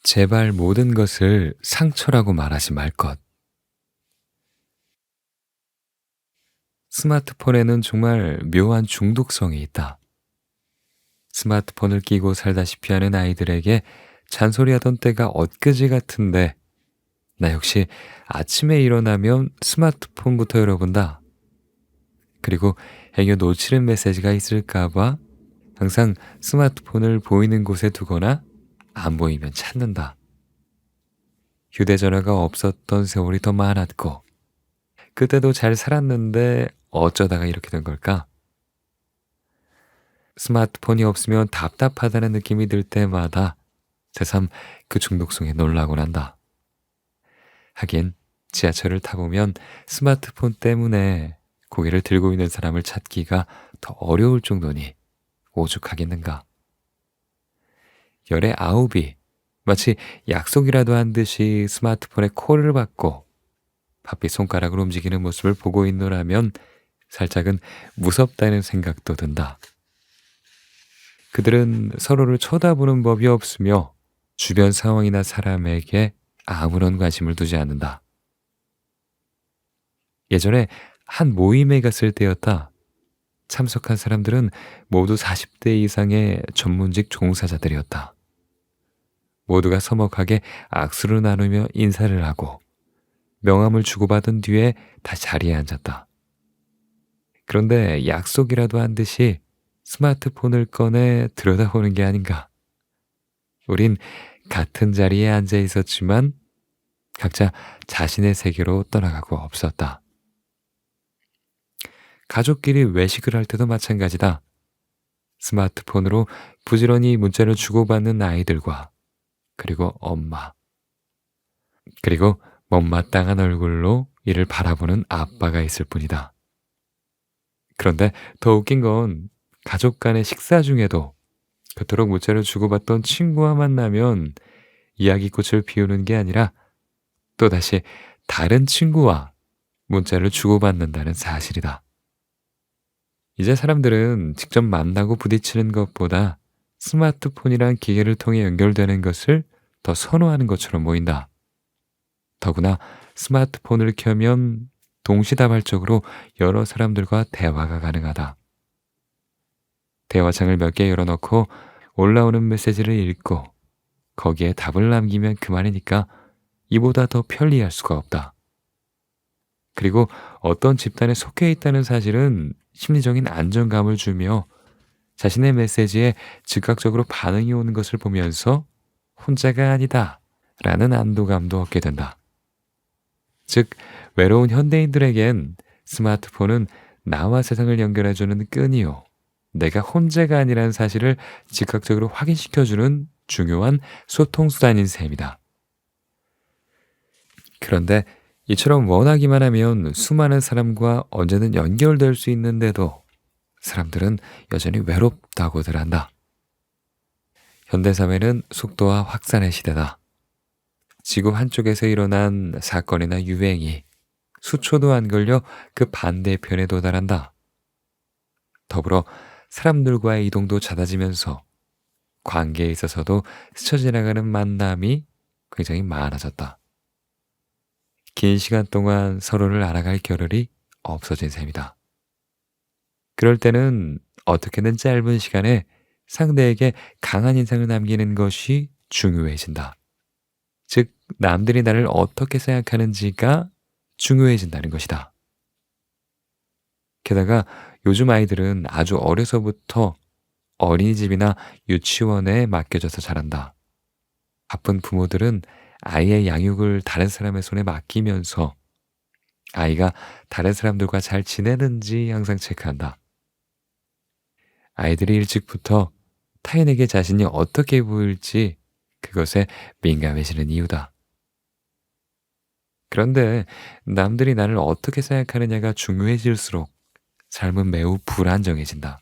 제발 모든 것을 상처라고 말하지 말 것. 스마트폰에는 정말 묘한 중독성이 있다. 스마트폰을 끼고 살다시피 하는 아이들에게 잔소리하던 때가 엊그제 같은데 나 역시 아침에 일어나면 스마트폰부터 열어본다. 그리고 행여 놓치는 메시지가 있을까봐 항상 스마트폰을 보이는 곳에 두거나 안 보이면 찾는다. 휴대전화가 없었던 세월이 더 많았고 그때도 잘 살았는데 어쩌다가 이렇게 된 걸까? 스마트폰이 없으면 답답하다는 느낌이 들 때마다 새삼 그 중독성에 놀라곤 한다. 하긴 지하철을 타보면 스마트폰 때문에 고개를 들고 있는 사람을 찾기가 더 어려울 정도니 오죽하겠는가. 열의 아홉이 마치 약속이라도 한 듯이 스마트폰에 콜을 받고 바삐 손가락을 움직이는 모습을 보고 있노라면 살짝은 무섭다는 생각도 든다. 그들은 서로를 쳐다보는 법이 없으며 주변 상황이나 사람에게 아무런 관심을 두지 않는다. 예전에 한 모임에 갔을 때였다. 참석한 사람들은 모두 40대 이상의 전문직 종사자들이었다. 모두가 서먹하게 악수를 나누며 인사를 하고 명함을 주고받은 뒤에 다시 자리에 앉았다. 그런데 약속이라도 한 듯이 스마트폰을 꺼내 들여다보는 게 아닌가. 우린 같은 자리에 앉아 있었지만 각자 자신의 세계로 떠나가고 없었다. 가족끼리 외식을 할 때도 마찬가지다. 스마트폰으로 부지런히 문자를 주고받는 아이들과 그리고 엄마, 그리고 못마땅한 얼굴로 이를 바라보는 아빠가 있을 뿐이다. 그런데 더 웃긴 건 가족 간의 식사 중에도 그토록 문자를 주고받던 친구와 만나면 이야기꽃을 피우는 게 아니라 또다시 다른 친구와 문자를 주고받는다는 사실이다. 이제 사람들은 직접 만나고 부딪히는 것보다 스마트폰이란 기계를 통해 연결되는 것을 더 선호하는 것처럼 보인다. 더구나 스마트폰을 켜면 동시다발적으로 여러 사람들과 대화가 가능하다. 대화창을 몇 개 열어놓고 올라오는 메시지를 읽고 거기에 답을 남기면 그만이니까 이보다 더 편리할 수가 없다. 그리고 어떤 집단에 속해 있다는 사실은 심리적인 안정감을 주며 자신의 메시지에 즉각적으로 반응이 오는 것을 보면서 혼자가 아니다 라는 안도감도 얻게 된다. 즉, 외로운 현대인들에겐 스마트폰은 나와 세상을 연결해주는 끈이요, 내가 혼자가 아니라는 사실을 즉각적으로 확인시켜주는 중요한 소통수단인 셈이다. 그런데 이처럼 원하기만 하면 수많은 사람과 언제든 연결될 수 있는데도 사람들은 여전히 외롭다고들 한다. 현대사회는 속도와 확산의 시대다. 지구 한쪽에서 일어난 사건이나 유행이 수초도 안 걸려 그 반대편에 도달한다. 더불어 사람들과의 이동도 잦아지면서 관계에 있어서도 스쳐 지나가는 만남이 굉장히 많아졌다. 긴 시간 동안 서로를 알아갈 겨를이 없어진 셈이다. 그럴 때는 어떻게든 짧은 시간에 상대에게 강한 인상을 남기는 것이 중요해진다. 즉, 남들이 나를 어떻게 생각하는지가 중요해진다는 것이다. 게다가 요즘 아이들은 아주 어려서부터 어린이집이나 유치원에 맡겨져서 자란다. 바쁜 부모들은 아이의 양육을 다른 사람의 손에 맡기면서 아이가 다른 사람들과 잘 지내는지 항상 체크한다. 아이들이 일찍부터 타인에게 자신이 어떻게 보일지 그것에 민감해지는 이유다. 그런데 남들이 나를 어떻게 생각하느냐가 중요해질수록 삶은 매우 불안정해진다.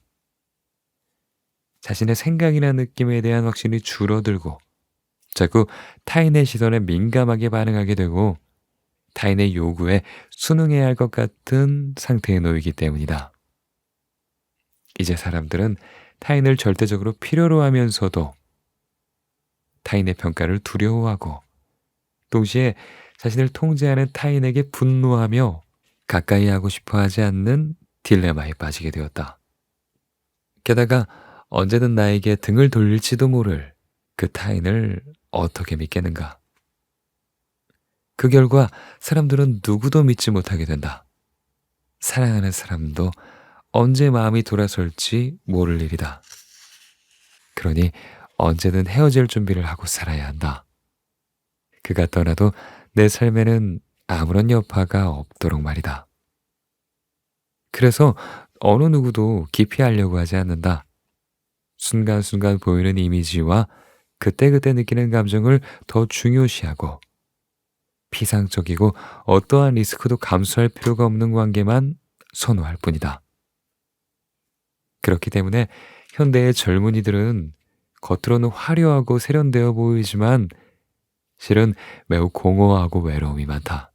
자신의 생각이나 느낌에 대한 확신이 줄어들고 자꾸 타인의 시선에 민감하게 반응하게 되고 타인의 요구에 순응해야 할 것 같은 상태에 놓이기 때문이다. 이제 사람들은 타인을 절대적으로 필요로 하면서도 타인의 평가를 두려워하고 동시에 자신을 통제하는 타인에게 분노하며 가까이 하고 싶어 하지 않는 딜레마에 빠지게 되었다. 게다가 언제든 나에게 등을 돌릴지도 모를 그 타인을 어떻게 믿겠는가? 그 결과 사람들은 누구도 믿지 못하게 된다. 사랑하는 사람도 언제 마음이 돌아설지 모를 일이다. 그러니 언제든 헤어질 준비를 하고 살아야 한다. 그가 떠나도 내 삶에는 아무런 여파가 없도록 말이다. 그래서 어느 누구도 깊이 알려고 하지 않는다. 순간순간 보이는 이미지와 그때그때 느끼는 감정을 더 중요시하고 피상적이고 어떠한 리스크도 감수할 필요가 없는 관계만 선호할 뿐이다. 그렇기 때문에 현대의 젊은이들은 겉으로는 화려하고 세련되어 보이지만 실은 매우 공허하고 외로움이 많다.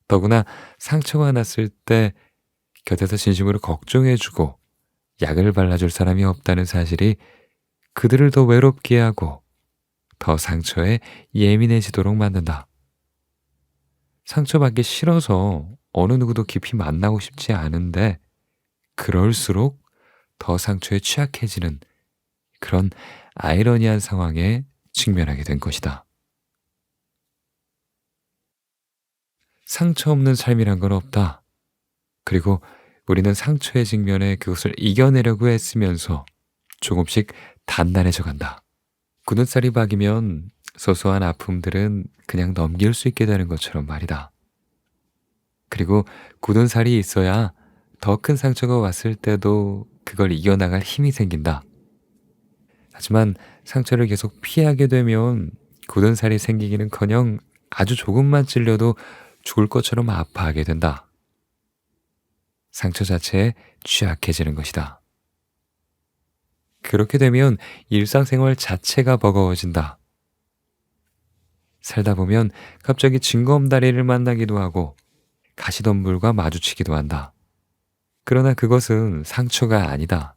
더구나 상처가 났을 때 곁에서 진심으로 걱정해주고 약을 발라줄 사람이 없다는 사실이 그들을 더 외롭게 하고 더 상처에 예민해지도록 만든다. 상처받기 싫어서 어느 누구도 깊이 만나고 싶지 않은데 그럴수록 더 상처에 취약해지는 그런 아이러니한 상황에 직면하게 된 것이다. 상처 없는 삶이란 건 없다. 그리고 우리는 상처에 직면해 그것을 이겨내려고 애쓰면서 조금씩 단단해져 간다. 굳은 쌀이 박이면 소소한 아픔들은 그냥 넘길 수 있게 되는 것처럼 말이다. 그리고 굳은 살이 있어야 더 큰 상처가 왔을 때도 그걸 이겨나갈 힘이 생긴다. 하지만 상처를 계속 피하게 되면 굳은 살이 생기기는커녕 아주 조금만 찔려도 죽을 것처럼 아파하게 된다. 상처 자체에 취약해지는 것이다. 그렇게 되면 일상생활 자체가 버거워진다. 살다 보면 갑자기 징검다리를 만나기도 하고 가시덤불과 마주치기도 한다. 그러나 그것은 상처가 아니다.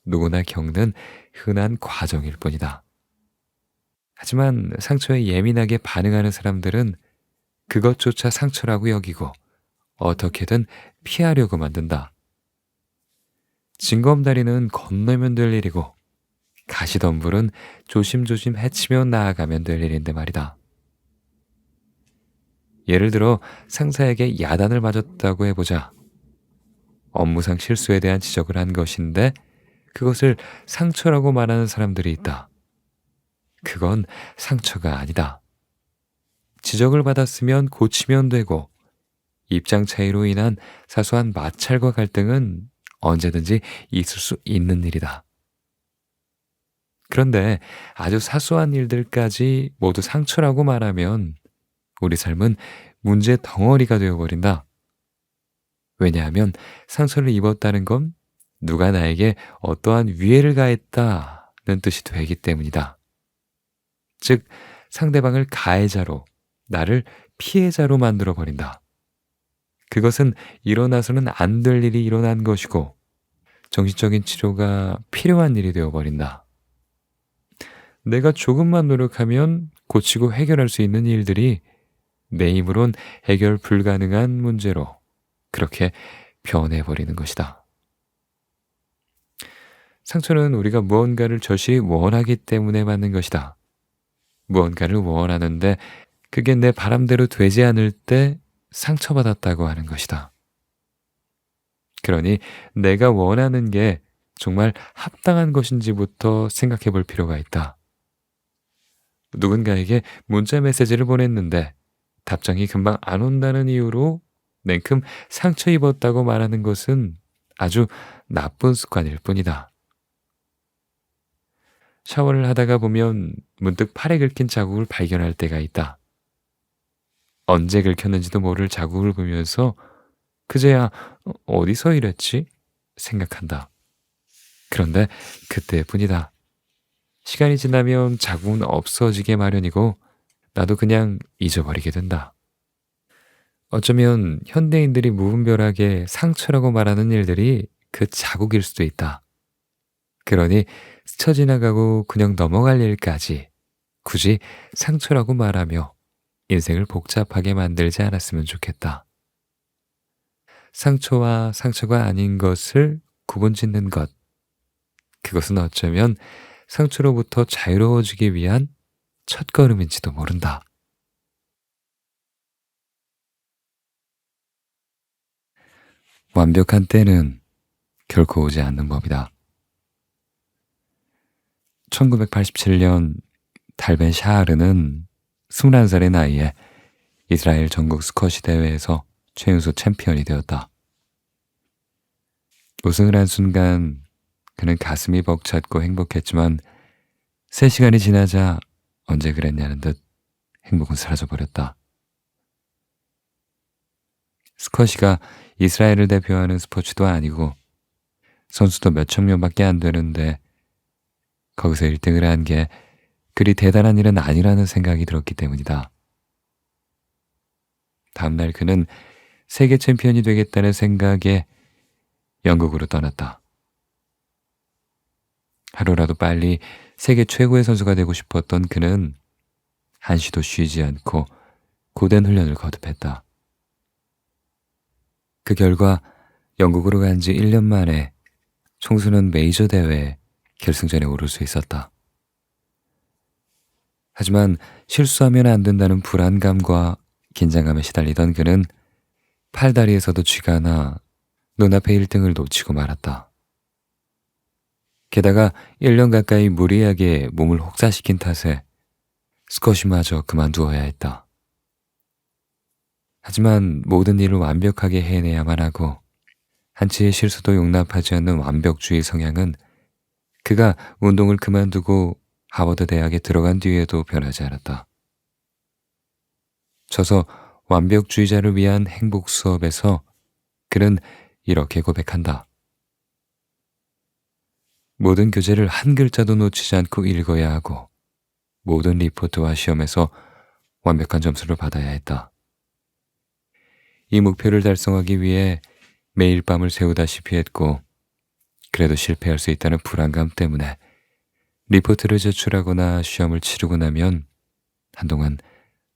누구나 겪는 흔한 과정일 뿐이다. 하지만 상처에 예민하게 반응하는 사람들은 그것조차 상처라고 여기고 어떻게든 피하려고 만든다. 징검다리는 건너면 될 일이고 가시덤불은 조심조심 헤치며 나아가면 될 일인데 말이다. 예를 들어 상사에게 야단을 맞았다고 해보자. 업무상 실수에 대한 지적을 한 것인데 그것을 상처라고 말하는 사람들이 있다. 그건 상처가 아니다. 지적을 받았으면 고치면 되고 입장 차이로 인한 사소한 마찰과 갈등은 언제든지 있을 수 있는 일이다. 그런데 아주 사소한 일들까지 모두 상처라고 말하면 우리 삶은 문제 덩어리가 되어버린다. 왜냐하면 상처를 입었다는 건 누가 나에게 어떠한 위해를 가했다는 뜻이 되기 때문이다. 즉, 상대방을 가해자로, 나를 피해자로 만들어버린다. 그것은 일어나서는 안 될 일이 일어난 것이고 정신적인 치료가 필요한 일이 되어버린다. 내가 조금만 노력하면 고치고 해결할 수 있는 일들이 내 힘으론 해결 불가능한 문제로 그렇게 변해버리는 것이다. 상처는 우리가 무언가를 절실히 원하기 때문에 받는 것이다. 무언가를 원하는데 그게 내 바람대로 되지 않을 때 상처받았다고 하는 것이다. 그러니 내가 원하는 게 정말 합당한 것인지부터 생각해 볼 필요가 있다. 누군가에게 문자 메시지를 보냈는데 답장이 금방 안 온다는 이유로 냉큼 상처 입었다고 말하는 것은 아주 나쁜 습관일 뿐이다. 샤워를 하다가 보면 문득 팔에 긁힌 자국을 발견할 때가 있다. 언제 긁혔는지도 모를 자국을 보면서 그제야 어디서 이랬지? 생각한다. 그런데 그때뿐이다. 시간이 지나면 자국은 없어지게 마련이고 나도 그냥 잊어버리게 된다. 어쩌면 현대인들이 무분별하게 상처라고 말하는 일들이 그 자국일 수도 있다. 그러니 스쳐 지나가고 그냥 넘어갈 일까지 굳이 상처라고 말하며 인생을 복잡하게 만들지 않았으면 좋겠다. 상처와 상처가 아닌 것을 구분짓는 것, 그것은 어쩌면 상처로부터 자유로워지기 위한 첫걸음인지도 모른다. 완벽한 때는 결코 오지 않는 법이다. 1987년 달벤 샤하르는 21살의 나이에 이스라엘 전국 스쿼시 대회에서 최연소 챔피언이 되었다. 우승을 한 순간 그는 가슴이 벅찼고 행복했지만 3시간이 지나자 언제 그랬냐는 듯 행복은 사라져버렸다. 스쿼시가 이스라엘을 대표하는 스포츠도 아니고 선수도 몇천 명밖에 안 되는데 거기서 1등을 한 게 그리 대단한 일은 아니라는 생각이 들었기 때문이다. 다음날 그는 세계 챔피언이 되겠다는 생각에 영국으로 떠났다. 하루라도 빨리 세계 최고의 선수가 되고 싶었던 그는 한시도 쉬지 않고 고된 훈련을 거듭했다. 그 결과 영국으로 간 지 1년 만에 청소년 메이저 대회 결승전에 오를 수 있었다. 하지만 실수하면 안 된다는 불안감과 긴장감에 시달리던 그는 팔다리에서도 쥐가 나 눈앞에 1등을 놓치고 말았다. 게다가 1년 가까이 무리하게 몸을 혹사시킨 탓에 스쿼시마저 그만두어야 했다. 하지만 모든 일을 완벽하게 해내야만 하고 한치의 실수도 용납하지 않는 완벽주의 성향은 그가 운동을 그만두고 하버드 대학에 들어간 뒤에도 변하지 않았다. 저서 완벽주의자를 위한 행복 수업에서 그는 이렇게 고백한다. 모든 교재를 한 글자도 놓치지 않고 읽어야 하고 모든 리포트와 시험에서 완벽한 점수를 받아야 했다. 이 목표를 달성하기 위해 매일 밤을 새우다시피 했고 그래도 실패할 수 있다는 불안감 때문에 리포트를 제출하거나 시험을 치르고 나면 한동안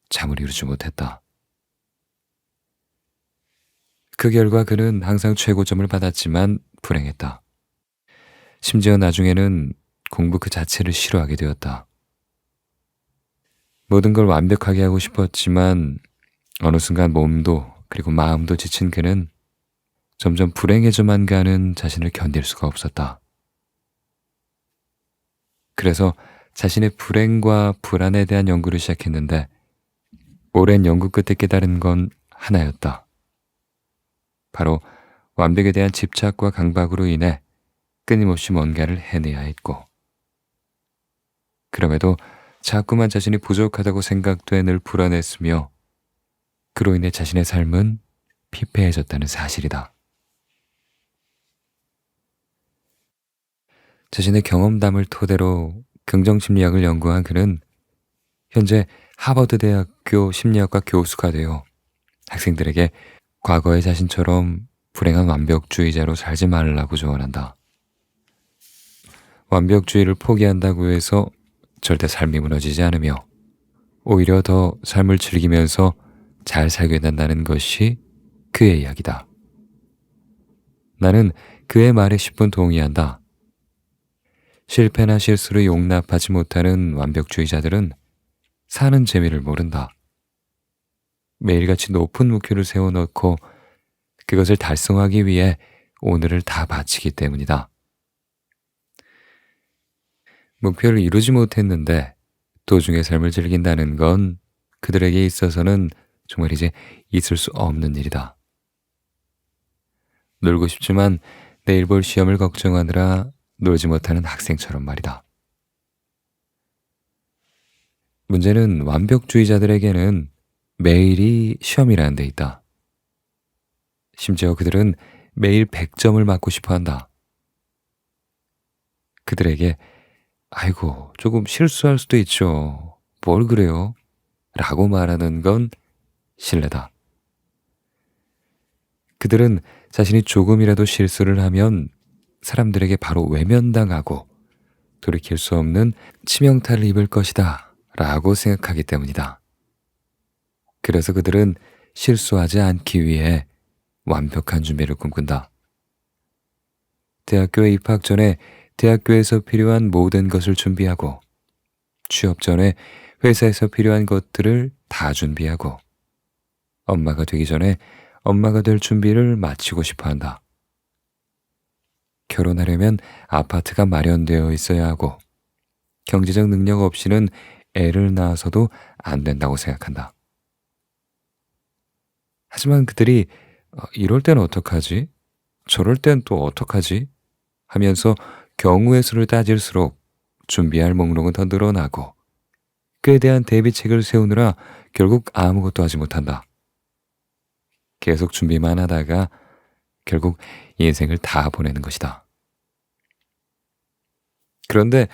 잠을 이루지 못했다. 그 결과 그는 항상 최고점을 받았지만 불행했다. 심지어 나중에는 공부 그 자체를 싫어하게 되었다. 모든 걸 완벽하게 하고 싶었지만 어느 순간 몸도 그리고 마음도 지친 그는 점점 불행해져만 가는 자신을 견딜 수가 없었다. 그래서 자신의 불행과 불안에 대한 연구를 시작했는데 오랜 연구 끝에 깨달은 건 하나였다. 바로 완벽에 대한 집착과 강박으로 인해 끊임없이 뭔가를 해내야 했고 그럼에도 자꾸만 자신이 부족하다고 생각돼 늘 불안했으며 그로 인해 자신의 삶은 피폐해졌다는 사실이다. 자신의 경험담을 토대로 긍정심리학을 연구한 그는 현재 하버드 대학교 심리학과 교수가 되어 학생들에게 과거의 자신처럼 불행한 완벽주의자로 살지 말라고 조언한다. 완벽주의를 포기한다고 해서 절대 삶이 무너지지 않으며 오히려 더 삶을 즐기면서 잘 살게 된다는 것이 그의 이야기다. 나는 그의 말에 10분 동의한다. 실패나 실수를 용납하지 못하는 완벽주의자들은 사는 재미를 모른다. 매일같이 높은 목표를 세워놓고 그것을 달성하기 위해 오늘을 다 바치기 때문이다. 목표를 이루지 못했는데 도중에 삶을 즐긴다는 건 그들에게 있어서는 정말 이제 있을 수 없는 일이다. 놀고 싶지만 내일 볼 시험을 걱정하느라 놀지 못하는 학생처럼 말이다. 문제는 완벽주의자들에게는 매일이 시험이라는 데 있다. 심지어 그들은 매일 100점을 맞고 싶어 한다. 그들에게 아이고 조금 실수할 수도 있죠. 뭘 그래요? 라고 말하는 건 신뢰다. 그들은 자신이 조금이라도 실수를 하면 사람들에게 바로 외면당하고 돌이킬 수 없는 치명타를 입을 것이다 라고 생각하기 때문이다. 그래서 그들은 실수하지 않기 위해 완벽한 준비를 꿈꾼다. 대학교에 입학 전에 대학교에서 필요한 모든 것을 준비하고, 취업 전에 회사에서 필요한 것들을 다 준비하고, 엄마가 되기 전에 엄마가 될 준비를 마치고 싶어 한다. 결혼하려면 아파트가 마련되어 있어야 하고, 경제적 능력 없이는 애를 낳아서도 안 된다고 생각한다. 하지만 그들이 이럴 땐 어떡하지? 저럴 땐 또 어떡하지? 하면서 경우의 수를 따질수록 준비할 목록은 더 늘어나고, 그에 대한 대비책을 세우느라 결국 아무것도 하지 못한다. 계속 준비만 하다가 결국 인생을 다 보내는 것이다. 그런데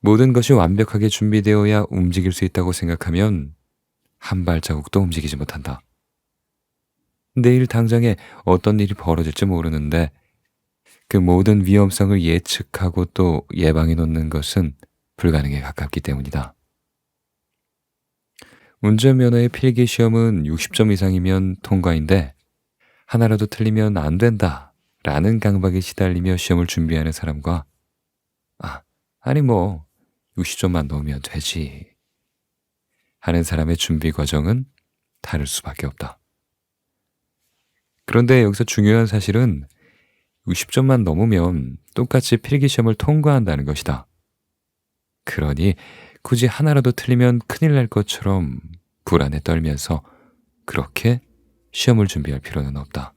모든 것이 완벽하게 준비되어야 움직일 수 있다고 생각하면 한 발자국도 움직이지 못한다. 내일 당장에 어떤 일이 벌어질지 모르는데 그 모든 위험성을 예측하고 또 예방해 놓는 것은 불가능에 가깝기 때문이다. 운전면허의 필기시험은 60점 이상이면 통과인데 하나라도 틀리면 안 된다 라는 강박에 시달리며 시험을 준비하는 사람과 아니 뭐 60점만 넣으면 되지 하는 사람의 준비 과정은 다를 수밖에 없다. 그런데 여기서 중요한 사실은 60점만 넘으면 똑같이 필기시험을 통과한다는 것이다. 그러니 굳이 하나라도 틀리면 큰일 날 것처럼 불안에 떨면서 그렇게 시험을 준비할 필요는 없다.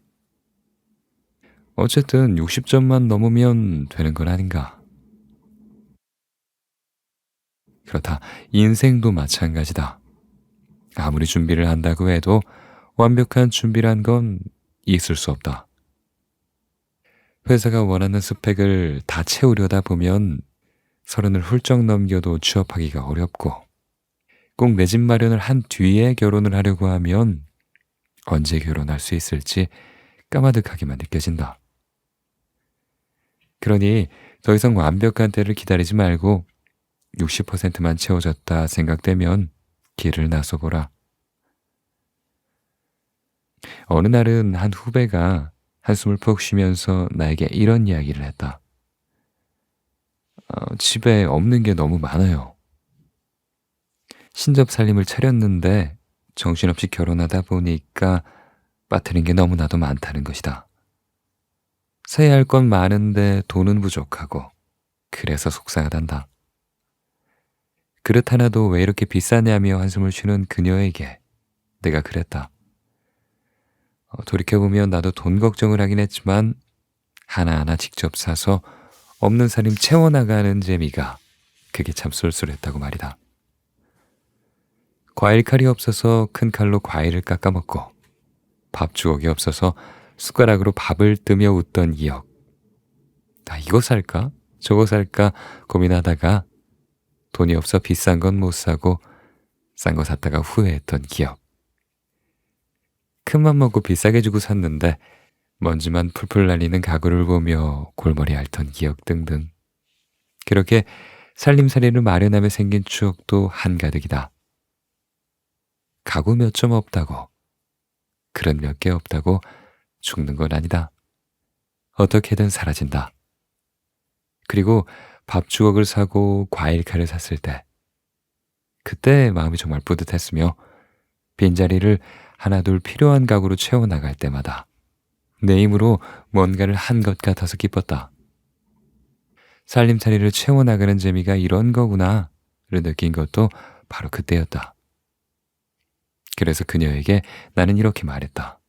어쨌든 60점만 넘으면 되는 건 아닌가. 그렇다. 인생도 마찬가지다. 아무리 준비를 한다고 해도 완벽한 준비란 건 있을 수 없다. 회사가 원하는 스펙을 다 채우려다 보면 30을 훌쩍 넘겨도 취업하기가 어렵고, 꼭 내 집 마련을 한 뒤에 결혼을 하려고 하면 언제 결혼할 수 있을지 까마득하게만 느껴진다. 그러니 더 이상 완벽한 때를 기다리지 말고 60%만 채워졌다 생각되면 길을 나서보라. 어느 날은 한 후배가 한숨을 푹 쉬면서 나에게 이런 이야기를 했다. 집에 없는 게 너무 많아요. 신접 살림을 차렸는데 정신없이 결혼하다 보니까 빠뜨린 게 너무나도 많다는 것이다. 사야 할 건 많은데 돈은 부족하고 그래서 속상하단다. 그릇 하나도 왜 이렇게 비싸냐며 한숨을 쉬는 그녀에게 내가 그랬다. 돌이켜보면 나도 돈 걱정을 하긴 했지만 하나하나 직접 사서 없는 살림 채워나가는 재미가 그게 참 쏠쏠했다고 말이다. 과일 칼이 없어서 큰 칼로 과일을 깎아먹고 밥 주걱이 없어서 숟가락으로 밥을 뜨며 웃던 기억. 이거 살까? 저거 살까? 고민하다가 돈이 없어 비싼 건 못 사고 싼 거 샀다가 후회했던 기억. 큰맘 먹고 비싸게 주고 샀는데 먼지만 풀풀 날리는 가구를 보며 골머리 앓던 기억 등등. 그렇게 살림살이를 마련하며 생긴 추억도 한가득이다. 가구 몇 점 없다고, 그릇 몇 개 없다고 죽는 건 아니다. 어떻게든 사라진다. 그리고 밥 주걱을 사고 과일 칼을 샀을 때, 그때 마음이 정말 뿌듯했으며 빈자리를 하나둘 필요한 가구로 채워나갈 때마다 내 힘으로 뭔가를 한 것 같아서 기뻤다. 살림살이를 채워나가는 재미가 이런 거구나를 느낀 것도 바로 그때였다. 그래서 그녀에게 나는 이렇게 말했다.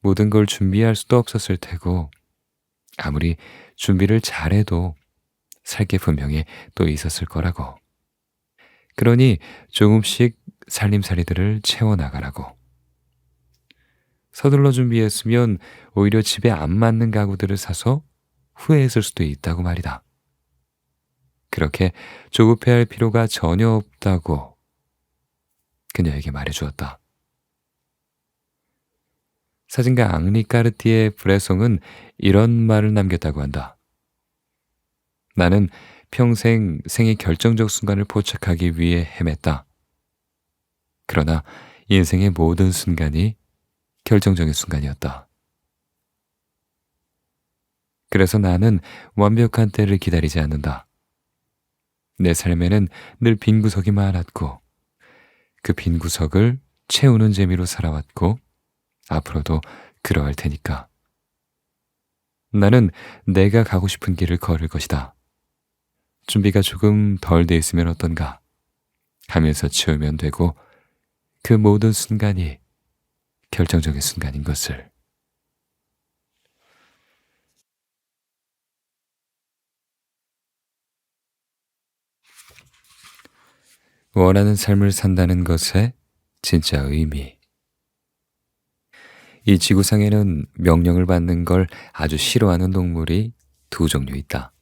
모든 걸 준비할 수도 없었을 테고 아무리 준비를 잘해도 살 게 분명히 또 있었을 거라고. 그러니 조금씩 살림살이들을 채워나가라고. 서둘러 준비했으면 오히려 집에 안 맞는 가구들을 사서 후회했을 수도 있다고 말이다. 그렇게 조급해할 필요가 전혀 없다고 그녀에게 말해주었다. 사진가 앙리 까르티에 브레송은 이런 말을 남겼다고 한다. 나는 평생 생의 결정적 순간을 포착하기 위해 헤맸다. 그러나 인생의 모든 순간이 결정적인 순간이었다. 그래서 나는 완벽한 때를 기다리지 않는다. 내 삶에는 늘 빈 구석이 많았고 그 빈 구석을 채우는 재미로 살아왔고 앞으로도 그러할 테니까. 나는 내가 가고 싶은 길을 걸을 것이다. 준비가 조금 덜 돼 있으면 어떤가 하면서 채우면 되고 그 모든 순간이 결정적인 순간인 것을. 원하는 삶을 산다는 것의 진짜 의미. 이 지구상에는 명령을 받는 걸 아주 싫어하는 동물이 두 종류 있다.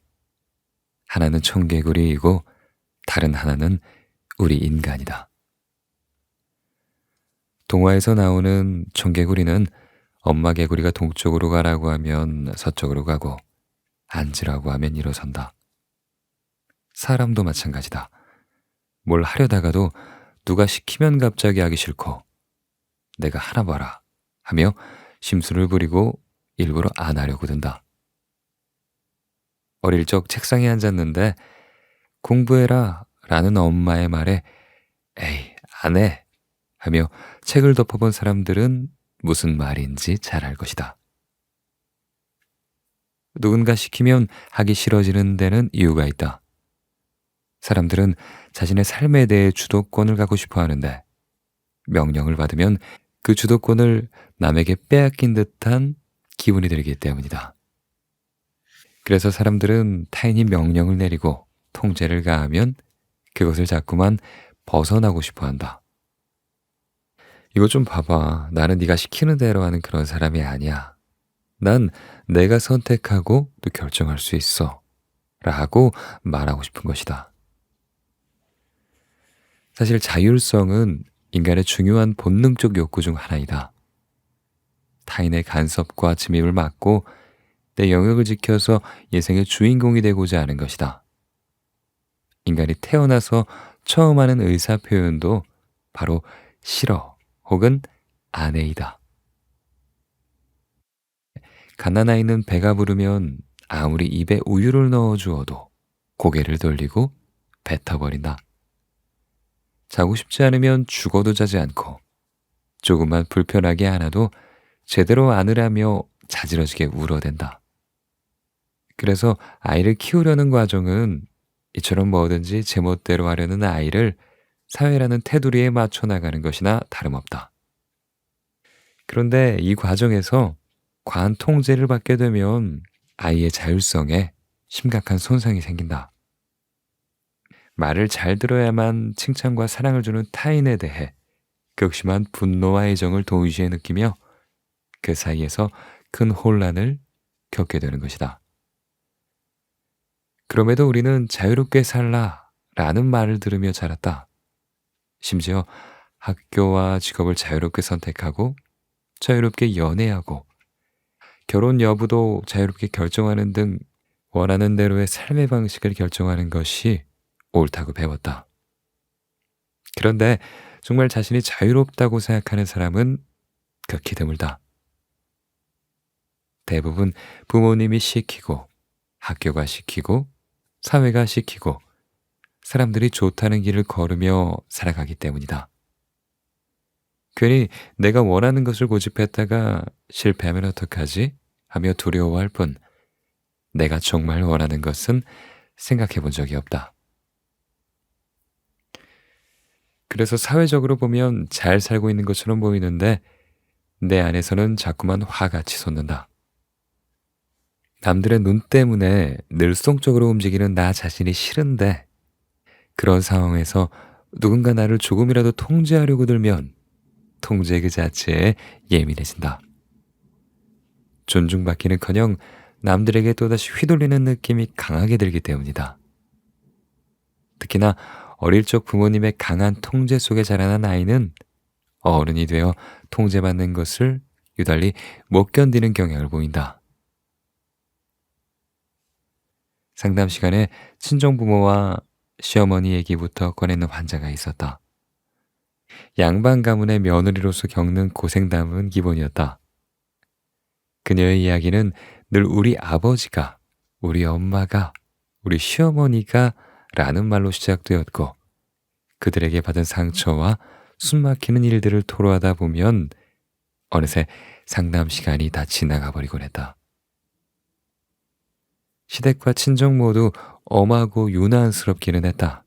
하나는 청개구리이고 다른 하나는 우리 인간이다. 동화에서 나오는 청개구리는 엄마 개구리가 동쪽으로 가라고 하면 서쪽으로 가고 앉으라고 하면 일어선다. 사람도 마찬가지다. 뭘 하려다가도 누가 시키면 갑자기 하기 싫고 내가 하나 봐라 하며 심술을 부리고 일부러 안 하려고 든다. 어릴 적 책상에 앉았는데 공부해라 라는 엄마의 말에 에이 안 해 하며 책을 덮어본 사람들은 무슨 말인지 잘 알 것이다. 누군가 시키면 하기 싫어지는 데는 이유가 있다. 사람들은 자신의 삶에 대해 주도권을 갖고 싶어 하는데 명령을 받으면 그 주도권을 남에게 빼앗긴 듯한 기분이 들기 때문이다. 그래서 사람들은 타인이 명령을 내리고 통제를 가하면 그것을 자꾸만 벗어나고 싶어 한다. 이거 좀 봐봐. 나는 네가 시키는 대로 하는 그런 사람이 아니야. 난 내가 선택하고 또 결정할 수 있어. 라고 말하고 싶은 것이다. 사실 자율성은 인간의 중요한 본능적 욕구 중 하나이다. 타인의 간섭과 침입을 막고 내 영역을 지켜서 인생의 주인공이 되고자 하는 것이다. 인간이 태어나서 처음 하는 의사 표현도 바로 싫어 혹은 아내이다. 갓난아이는 배가 부르면 아무리 입에 우유를 넣어주어도 고개를 돌리고 뱉어버린다. 자고 싶지 않으면 죽어도 자지 않고 조금만 불편하게 안아도 제대로 안으라며 자지러지게 울어댄다. 그래서 아이를 키우려는 과정은 이처럼 뭐든지 제멋대로 하려는 아이를 사회라는 테두리에 맞춰 나가는 것이나 다름없다. 그런데 이 과정에서 과한 통제를 받게 되면 아이의 자율성에 심각한 손상이 생긴다. 말을 잘 들어야만 칭찬과 사랑을 주는 타인에 대해 극심한 분노와 애정을 동시에 느끼며 그 사이에서 큰 혼란을 겪게 되는 것이다. 그럼에도 우리는 자유롭게 살라 라는 말을 들으며 자랐다. 심지어 학교와 직업을 자유롭게 선택하고 자유롭게 연애하고 결혼 여부도 자유롭게 결정하는 등 원하는 대로의 삶의 방식을 결정하는 것이 옳다고 배웠다. 그런데 정말 자신이 자유롭다고 생각하는 사람은 극히 드물다. 대부분 부모님이 시키고 학교가 시키고 사회가 시키고 사람들이 좋다는 길을 걸으며 살아가기 때문이다. 괜히 내가 원하는 것을 고집했다가 실패하면 어떡하지? 하며 두려워할 뿐 내가 정말 원하는 것은 생각해 본 적이 없다. 그래서 사회적으로 보면 잘 살고 있는 것처럼 보이는데 내 안에서는 자꾸만 화가 치솟는다. 남들의 눈 때문에 늘성적으로 움직이는 나 자신이 싫은데 그런 상황에서 누군가 나를 조금이라도 통제하려고 들면 통제 그 자체에 예민해진다. 존중받기는커녕 남들에게 또다시 휘둘리는 느낌이 강하게 들기 때문이다. 특히나 어릴 적 부모님의 강한 통제 속에 자라난 아이는 어른이 되어 통제받는 것을 유달리 못 견디는 경향을 보인다. 상담 시간에 친정부모와 시어머니 얘기부터 꺼내는 환자가 있었다. 양반 가문의 며느리로서 겪는 고생담은 기본이었다. 그녀의 이야기는 늘 우리 아버지가, 우리 엄마가, 우리 시어머니가 라는 말로 시작되었고 그들에게 받은 상처와 숨막히는 일들을 토로하다 보면 어느새 상담 시간이 다 지나가 버리곤 했다. 시댁과 친정 모두 엄하고 유난스럽기는 했다.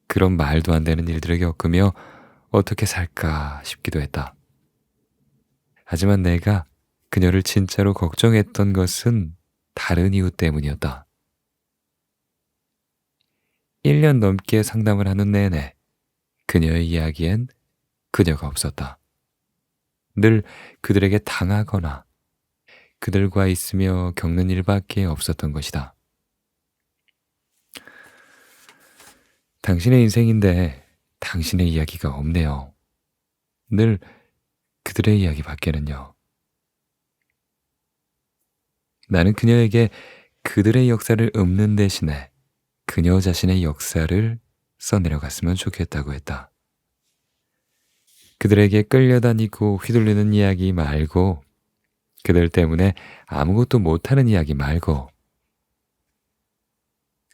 그런 말도 안 되는 일들을 겪으며 어떻게 살까 싶기도 했다. 하지만 내가 그녀를 진짜로 걱정했던 것은 다른 이유 때문이었다. 1년 넘게 상담을 하는 내내 그녀의 이야기엔 그녀가 없었다. 늘 그들에게 당하거나 그들과 있으며 겪는 일밖에 없었던 것이다. 당신의 인생인데 당신의 이야기가 없네요. 늘 그들의 이야기밖에는요. 나는 그녀에게 그들의 역사를 읊는 대신에 그녀 자신의 역사를 써내려갔으면 좋겠다고 했다. 그들에게 끌려다니고 휘둘리는 이야기 말고, 그들 때문에 아무것도 못하는 이야기 말고,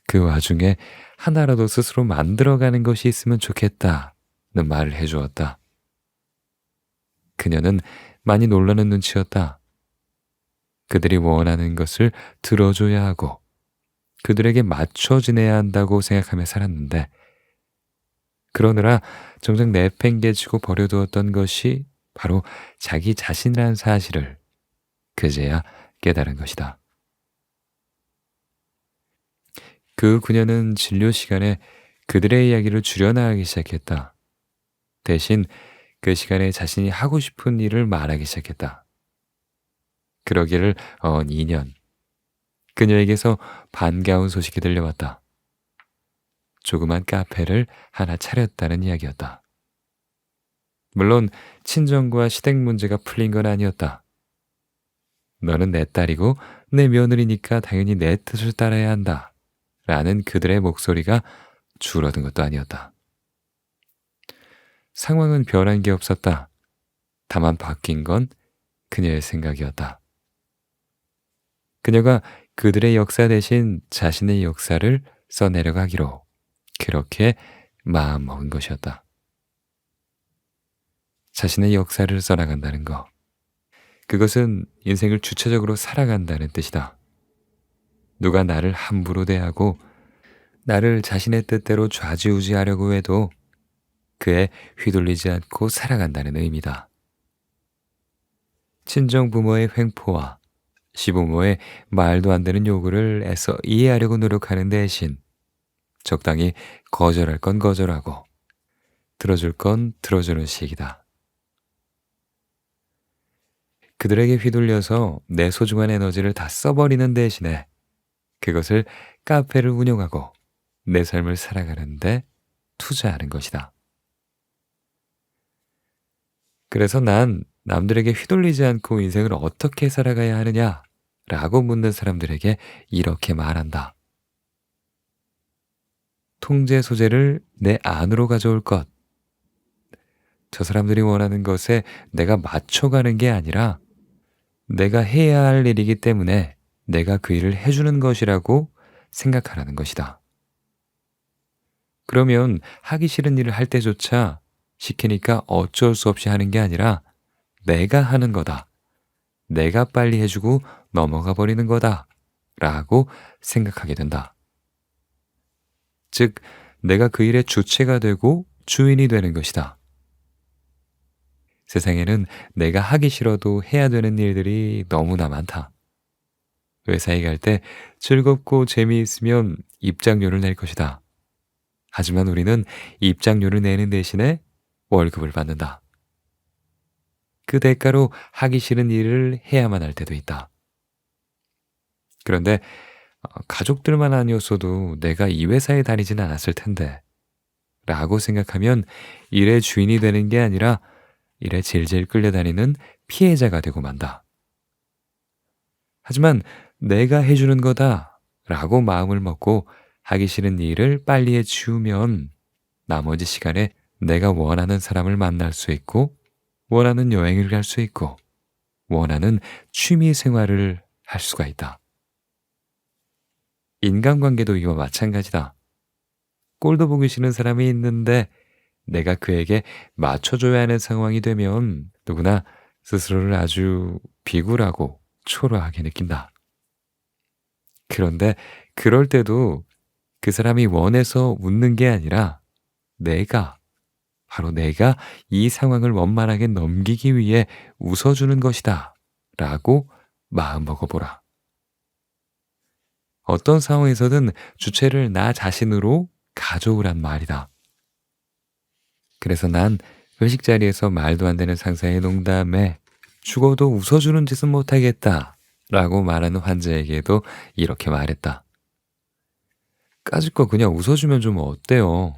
그 와중에 하나라도 스스로 만들어가는 것이 있으면 좋겠다는 말을 해주었다. 그녀는 많이 놀라는 눈치였다. 그들이 원하는 것을 들어줘야 하고 그들에게 맞춰 지내야 한다고 생각하며 살았는데 그러느라 정작 내팽개치고 버려두었던 것이 바로 자기 자신이라는 사실을 그제야 깨달은 것이다. 그 그녀는 진료 시간에 그들의 이야기를 줄여나가기 시작했다. 대신 그 시간에 자신이 하고 싶은 일을 말하기 시작했다. 그러기를 2년. 그녀에게서 반가운 소식이 들려왔다. 조그만 카페를 하나 차렸다는 이야기였다. 물론 친정과 시댁 문제가 풀린 건 아니었다. 너는 내 딸이고 내 며느리니까 당연히 내 뜻을 따라야 한다. 라는 그들의 목소리가 줄어든 것도 아니었다. 상황은 변한 게 없었다. 다만 바뀐 건 그녀의 생각이었다. 그녀가 그들의 역사 대신 자신의 역사를 써내려가기로 그렇게 마음먹은 것이었다. 자신의 역사를 써나간다는 것. 그것은 인생을 주체적으로 살아간다는 뜻이다. 누가 나를 함부로 대하고 나를 자신의 뜻대로 좌지우지하려고 해도 그에 휘둘리지 않고 살아간다는 의미다. 친정 부모의 횡포와 시부모의 말도 안 되는 요구를 애써 이해하려고 노력하는 대신 적당히 거절할 건 거절하고 들어줄 건 들어주는 식이다. 그들에게 휘둘려서 내 소중한 에너지를 다 써버리는 대신에 그것을 카페를 운영하고 내 삶을 살아가는데 투자하는 것이다. 그래서 난 남들에게 휘둘리지 않고 인생을 어떻게 살아가야 하느냐 라고 묻는 사람들에게 이렇게 말한다. 통제 소재를 내 안으로 가져올 것. 저 사람들이 원하는 것에 내가 맞춰가는 게 아니라 내가 해야 할 일이기 때문에 내가 그 일을 해주는 것이라고 생각하라는 것이다. 그러면 하기 싫은 일을 할 때조차 시키니까 어쩔 수 없이 하는 게 아니라 내가 하는 거다. 내가 빨리 해주고 넘어가 버리는 거다. 라고 생각하게 된다. 즉, 내가 그 일의 주체가 되고 주인이 되는 것이다. 세상에는 내가 하기 싫어도 해야 되는 일들이 너무나 많다. 회사에 갈 때 즐겁고 재미있으면 입장료를 낼 것이다. 하지만 우리는 입장료를 내는 대신에 월급을 받는다. 그 대가로 하기 싫은 일을 해야만 할 때도 있다. 그런데 가족들만 아니었어도 내가 이 회사에 다니진 않았을 텐데 라고 생각하면 일의 주인이 되는 게 아니라 일에 질질 끌려다니는 피해자가 되고 만다. 하지만 내가 해주는 거다 라고 마음을 먹고 하기 싫은 일을 빨리 해치우면 나머지 시간에 내가 원하는 사람을 만날 수 있고, 원하는 여행을 갈 수 있고, 원하는 취미 생활을 할 수가 있다. 인간관계도 이와 마찬가지다. 꼴도 보기 싫은 사람이 있는데 내가 그에게 맞춰줘야 하는 상황이 되면 누구나 스스로를 아주 비굴하고 초라하게 느낀다. 그런데 그럴 때도 그 사람이 원해서 웃는 게 아니라 내가, 바로 내가 이 상황을 원만하게 넘기기 위해 웃어주는 것이다 라고 마음먹어보라. 어떤 상황에서든 주체를 나 자신으로 가져오란 말이다. 그래서 난 회식 자리에서 말도 안 되는 상사의 농담에 죽어도 웃어주는 짓은 못하겠다 라고 말하는 환자에게도 이렇게 말했다. 까짓 거 그냥 웃어주면 좀 어때요?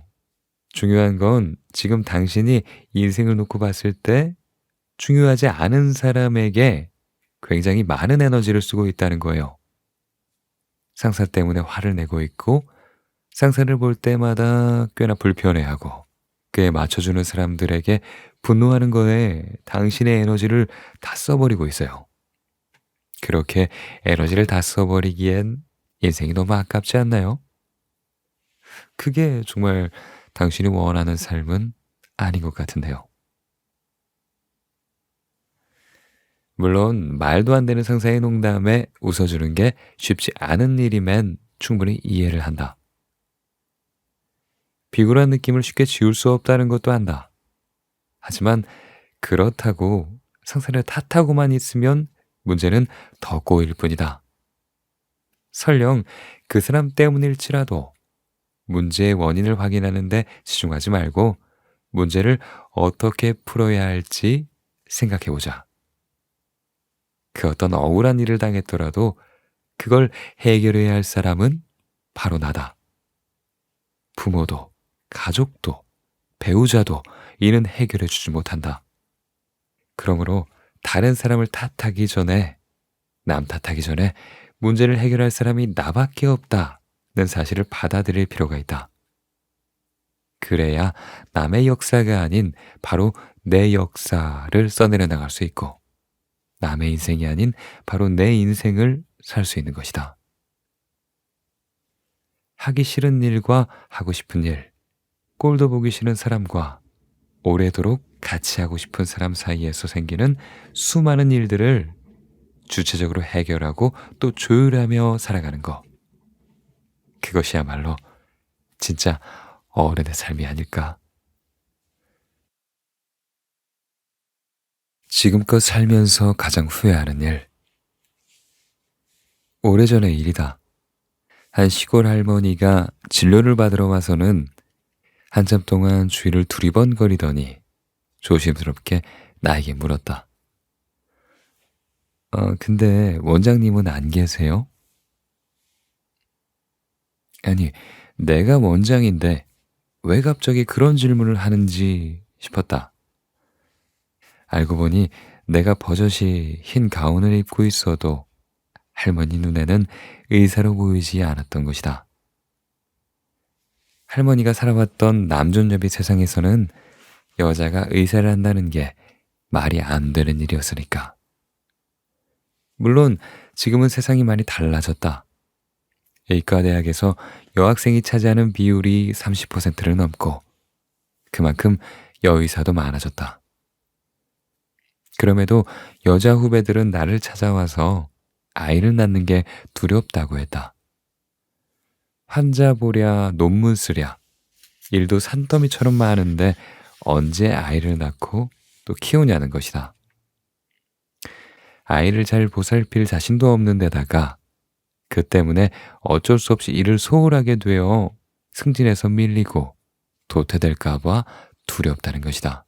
중요한 건 지금 당신이 인생을 놓고 봤을 때 중요하지 않은 사람에게 굉장히 많은 에너지를 쓰고 있다는 거예요. 상사 때문에 화를 내고 있고, 상사를 볼 때마다 꽤나 불편해하고, 그에 맞춰주는 사람들에게 분노하는 거에 당신의 에너지를 다 써버리고 있어요. 그렇게 에너지를 다 써버리기엔 인생이 너무 아깝지 않나요? 그게 정말 당신이 원하는 삶은 아닌 것 같은데요. 물론 말도 안 되는 상사의 농담에 웃어주는 게 쉽지 않은 일이면 충분히 이해를 한다. 비굴한 느낌을 쉽게 지울 수 없다는 것도 안다. 하지만 그렇다고 상사를 탓하고만 있으면 문제는 더 꼬일 뿐이다. 설령 그 사람 때문일지라도 문제의 원인을 확인하는데 집중하지 말고 문제를 어떻게 풀어야 할지 생각해보자. 그 어떤 억울한 일을 당했더라도 그걸 해결해야 할 사람은 바로 나다. 부모도, 가족도, 배우자도 이는 해결해 주지 못한다. 그러므로 다른 사람을 탓하기 전에, 남 탓하기 전에 문제를 해결할 사람이 나밖에 없다는 사실을 받아들일 필요가 있다. 그래야 남의 역사가 아닌 바로 내 역사를 써내려 나갈 수 있고, 남의 인생이 아닌 바로 내 인생을 살 수 있는 것이다. 하기 싫은 일과 하고 싶은 일, 꼴도 보기 싫은 사람과 오래도록 같이 하고 싶은 사람 사이에서 생기는 수많은 일들을 주체적으로 해결하고 또 조율하며 살아가는 것. 그것이야말로 진짜 어른의 삶이 아닐까. 지금껏 살면서 가장 후회하는 일. 오래전의 일이다. 한 시골 할머니가 진료를 받으러 와서는 한참 동안 주위를 두리번거리더니 조심스럽게 나에게 물었다. 근데 원장님은 안 계세요? 아니, 내가 원장인데 왜 갑자기 그런 질문을 하는지 싶었다. 알고 보니 내가 버젓이 흰 가운을 입고 있어도 할머니 눈에는 의사로 보이지 않았던 것이다. 할머니가 살아왔던 남존여비 세상에서는 여자가 의사를 한다는 게 말이 안 되는 일이었으니까. 물론 지금은 세상이 많이 달라졌다. 의과대학에서 여학생이 차지하는 비율이 30%를 넘고 그만큼 여의사도 많아졌다. 그럼에도 여자 후배들은 나를 찾아와서 아이를 낳는 게 두렵다고 했다. 환자 보랴, 논문 쓰랴, 일도 산더미처럼 많은데 언제 아이를 낳고 또 키우냐는 것이다. 아이를 잘 보살필 자신도 없는 데다가 그 때문에 어쩔 수 없이 일을 소홀하게 되어 승진해서 밀리고 도태될까 봐 두렵다는 것이다.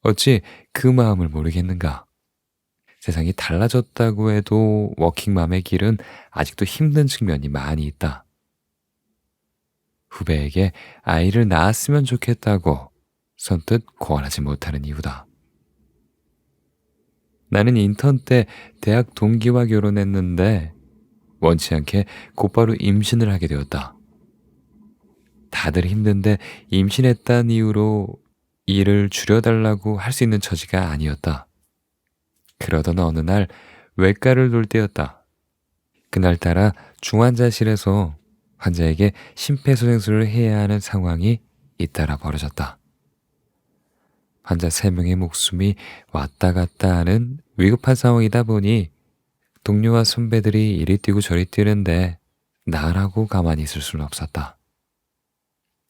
어찌 그 마음을 모르겠는가? 세상이 달라졌다고 해도 워킹맘의 길은 아직도 힘든 측면이 많이 있다. 후배에게 아이를 낳았으면 좋겠다고 선뜻 고안하지 못하는 이유다. 나는 인턴 때 대학 동기와 결혼했는데 원치 않게 곧바로 임신을 하게 되었다. 다들 힘든데 임신했다는 이유로 일을 줄여달라고 할 수 있는 처지가 아니었다. 그러던 어느 날 외과를 돌 때였다. 그날따라 중환자실에서 환자에게 심폐소생술을 해야 하는 상황이 잇따라 벌어졌다. 환자 3명의 목숨이 왔다 갔다 하는 위급한 상황이다 보니 동료와 선배들이 이리 뛰고 저리 뛰는데 나라고 가만히 있을 수는 없었다.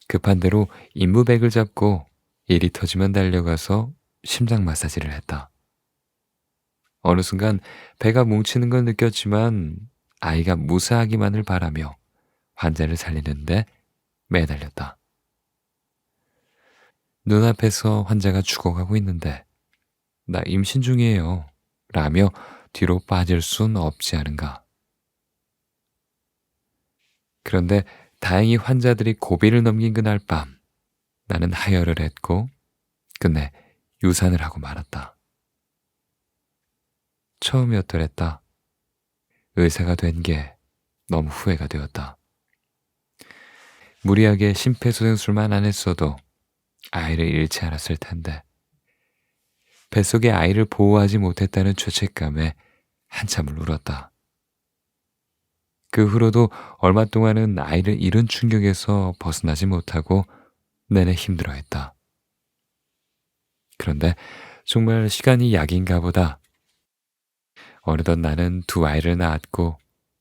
급한 대로 임무백을 잡고 일이 터지면 달려가서 심장 마사지를 했다. 어느 순간 배가 뭉치는 걸 느꼈지만 아이가 무사하기만을 바라며 환자를 살리는데 매달렸다. 눈앞에서 환자가 죽어가고 있는데 나 임신 중이에요 라며 뒤로 빠질 순 없지 않은가. 그런데 다행히 환자들이 고비를 넘긴 그날 밤 나는 하혈을 했고 끝내 유산을 하고 말았다. 처음이었더랬다. 의사가 된 게 너무 후회가 되었다. 무리하게 심폐소생술만 안 했어도 아이를 잃지 않았을 텐데 뱃속에 아이를 보호하지 못했다는 죄책감에 한참을 울었다. 그 후로도 얼마 동안은 아이를 잃은 충격에서 벗어나지 못하고 내내 힘들어했다. 그런데 정말 시간이 약인가 보다. 어느덧 나는 2아이를 낳았고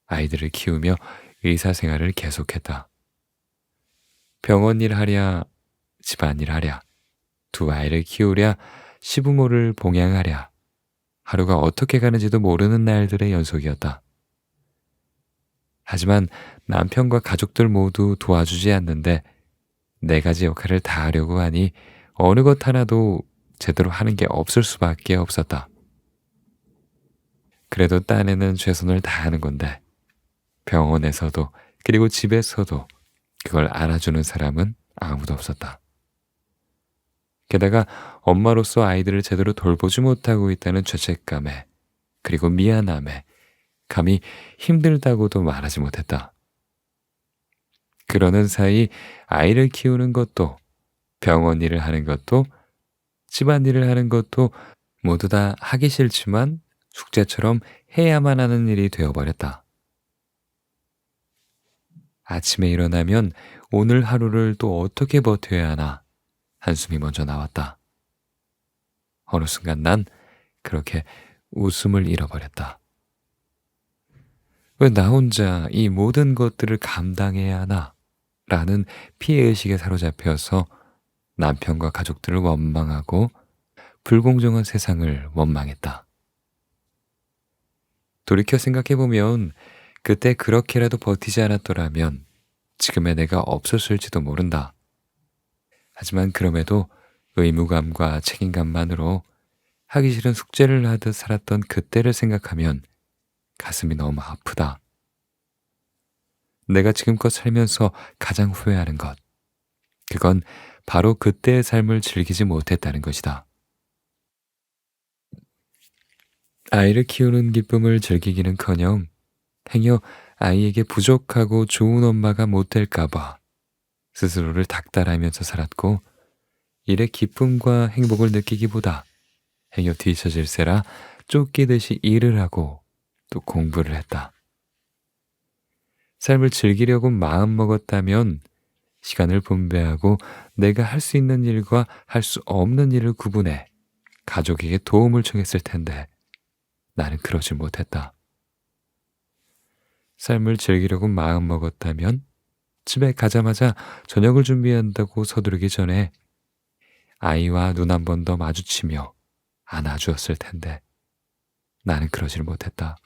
아이들을 키우며 의사생활을 계속했다. 병원 일 하랴, 집안일 하랴, 2아이를 키우랴, 시부모를 봉양하랴, 하루가 어떻게 가는지도 모르는 날들의 연속이었다. 하지만 남편과 가족들 모두 도와주지 않는데 4가지 역할을 다 하려고 하니 어느 것 하나도 제대로 하는 게 없을 수밖에 없었다. 그래도 딴에는 최선을 다하는 건데 병원에서도 그리고 집에서도 그걸 알아주는 사람은 아무도 없었다. 게다가 엄마로서 아이들을 제대로 돌보지 못하고 있다는 죄책감에 그리고 미안함에 감히 힘들다고도 말하지 못했다. 그러는 사이 아이를 키우는 것도 병원 일을 하는 것도 집안일을 하는 것도 모두 다 하기 싫지만 숙제처럼 해야만 하는 일이 되어버렸다. 아침에 일어나면 오늘 하루를 또 어떻게 버텨야 하나 한숨이 먼저 나왔다. 어느 순간 난 그렇게 웃음을 잃어버렸다. 왜 나 혼자 이 모든 것들을 감당해야 하나? 라는 피해의식에 사로잡혀서 남편과 가족들을 원망하고 불공정한 세상을 원망했다. 돌이켜 생각해보면 그때 그렇게라도 버티지 않았더라면 지금의 내가 없었을지도 모른다. 하지만 그럼에도 의무감과 책임감만으로 하기 싫은 숙제를 하듯 살았던 그때를 생각하면 가슴이 너무 아프다. 내가 지금껏 살면서 가장 후회하는 것, 그건 바로 그때의 삶을 즐기지 못했다는 것이다. 아이를 키우는 기쁨을 즐기기는커녕 행여 아이에게 부족하고 좋은 엄마가 못 될까봐 스스로를 닥달하면서 살았고 일의 기쁨과 행복을 느끼기보다 행여 뒤처질세라 쫓기듯이 일을 하고 또 공부를 했다. 삶을 즐기려고 마음먹었다면 시간을 분배하고 내가 할 수 있는 일과 할 수 없는 일을 구분해 가족에게 도움을 청했을 텐데 나는 그러지 못했다. 삶을 즐기려고 마음먹었다면 집에 가자마자 저녁을 준비한다고 서두르기 전에 아이와 눈 한 번 더 마주치며 안아주었을 텐데 나는 그러질 못했다.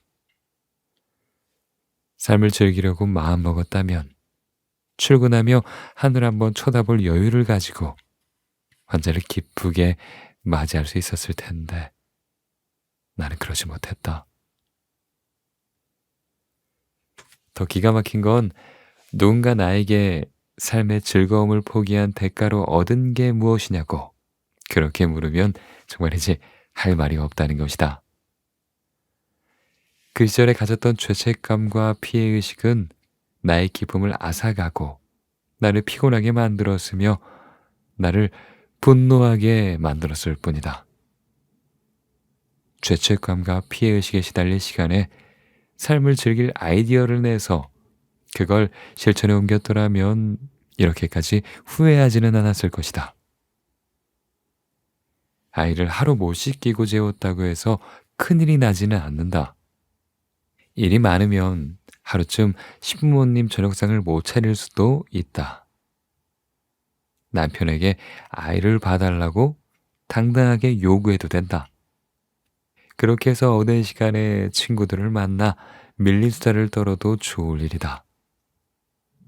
삶을 즐기려고 마음먹었다면 출근하며 하늘 한번 쳐다볼 여유를 가지고 환자를 기쁘게 맞이할 수 있었을 텐데 나는 그러지 못했다. 더 기가 막힌 건 누군가 나에게 삶의 즐거움을 포기한 대가로 얻은 게 무엇이냐고 그렇게 물으면 정말이지 할 말이 없다는 것이다. 그 시절에 가졌던 죄책감과 피해의식은 나의 기쁨을 앗아가고 나를 피곤하게 만들었으며 나를 분노하게 만들었을 뿐이다. 죄책감과 피해의식에 시달릴 시간에 삶을 즐길 아이디어를 내서 그걸 실천에 옮겼더라면 이렇게까지 후회하지는 않았을 것이다. 아이를 하루 못 씻기고 재웠다고 해서 큰일이 나지는 않는다. 일이 많으면 하루쯤 시부모님 저녁상을 못 차릴 수도 있다. 남편에게 아이를 봐달라고 당당하게 요구해도 된다. 그렇게 해서 얻은 시간에 친구들을 만나 밀린 수다를 떨어도 좋을 일이다.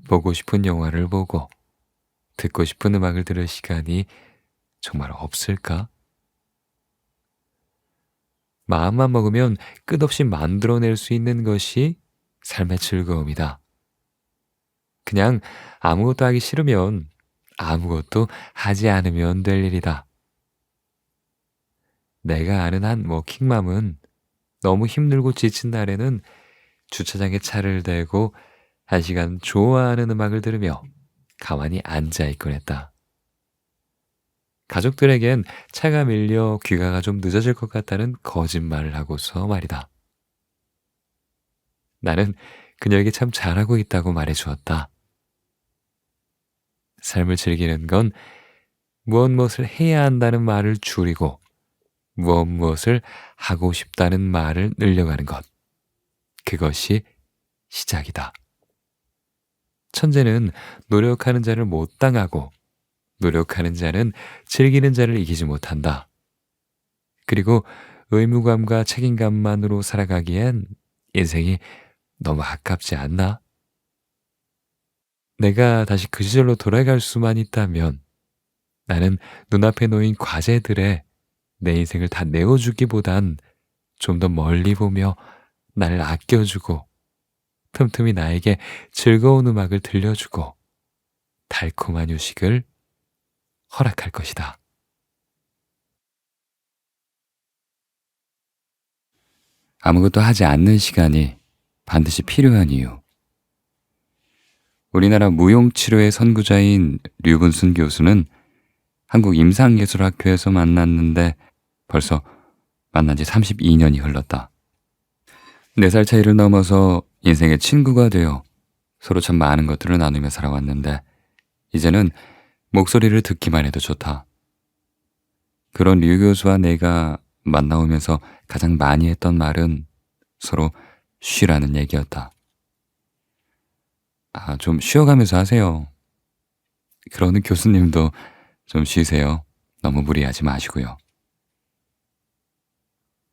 보고 싶은 영화를 보고 듣고 싶은 음악을 들을 시간이 정말 없을까? 마음만 먹으면 끝없이 만들어낼 수 있는 것이 삶의 즐거움이다. 그냥 아무것도 하기 싫으면 아무것도 하지 않으면 될 일이다. 내가 아는 한 워킹맘은 너무 힘들고 지친 날에는 주차장에 차를 대고 1시간 좋아하는 음악을 들으며 가만히 앉아있곤 했다. 가족들에겐 차가 밀려 귀가가 좀 늦어질 것 같다는 거짓말을 하고서 말이다. 나는 그녀에게 참 잘하고 있다고 말해주었다. 삶을 즐기는 건 무엇을 해야 한다는 말을 줄이고 무엇을 하고 싶다는 말을 늘려가는 것. 그것이 시작이다. 천재는 노력하는 자를 못 당하고 노력하는 자는 즐기는 자를 이기지 못한다. 그리고 의무감과 책임감만으로 살아가기엔 인생이 너무 아깝지 않나? 내가 다시 그 시절로 돌아갈 수만 있다면 나는 눈앞에 놓인 과제들에 내 인생을 다 내어주기보단 좀 더 멀리 보며 나를 아껴주고 틈틈이 나에게 즐거운 음악을 들려주고 달콤한 휴식을 허락할 것이다. 아무것도 하지 않는 시간이 반드시 필요한 이유. 우리나라 무용치료의 선구자인 류분순 교수는 한국임상예술학회에서 만났는데 벌써 만난 지 32년이 흘렀다. 4살 차이를 넘어서 인생의 친구가 되어 서로 참 많은 것들을 나누며 살아왔는데 이제는 목소리를 듣기만 해도 좋다. 그런 류 교수와 내가 만나오면서 가장 많이 했던 말은 서로 쉬라는 얘기였다. 좀 쉬어가면서 하세요. 그러는 교수님도 좀 쉬세요. 너무 무리하지 마시고요.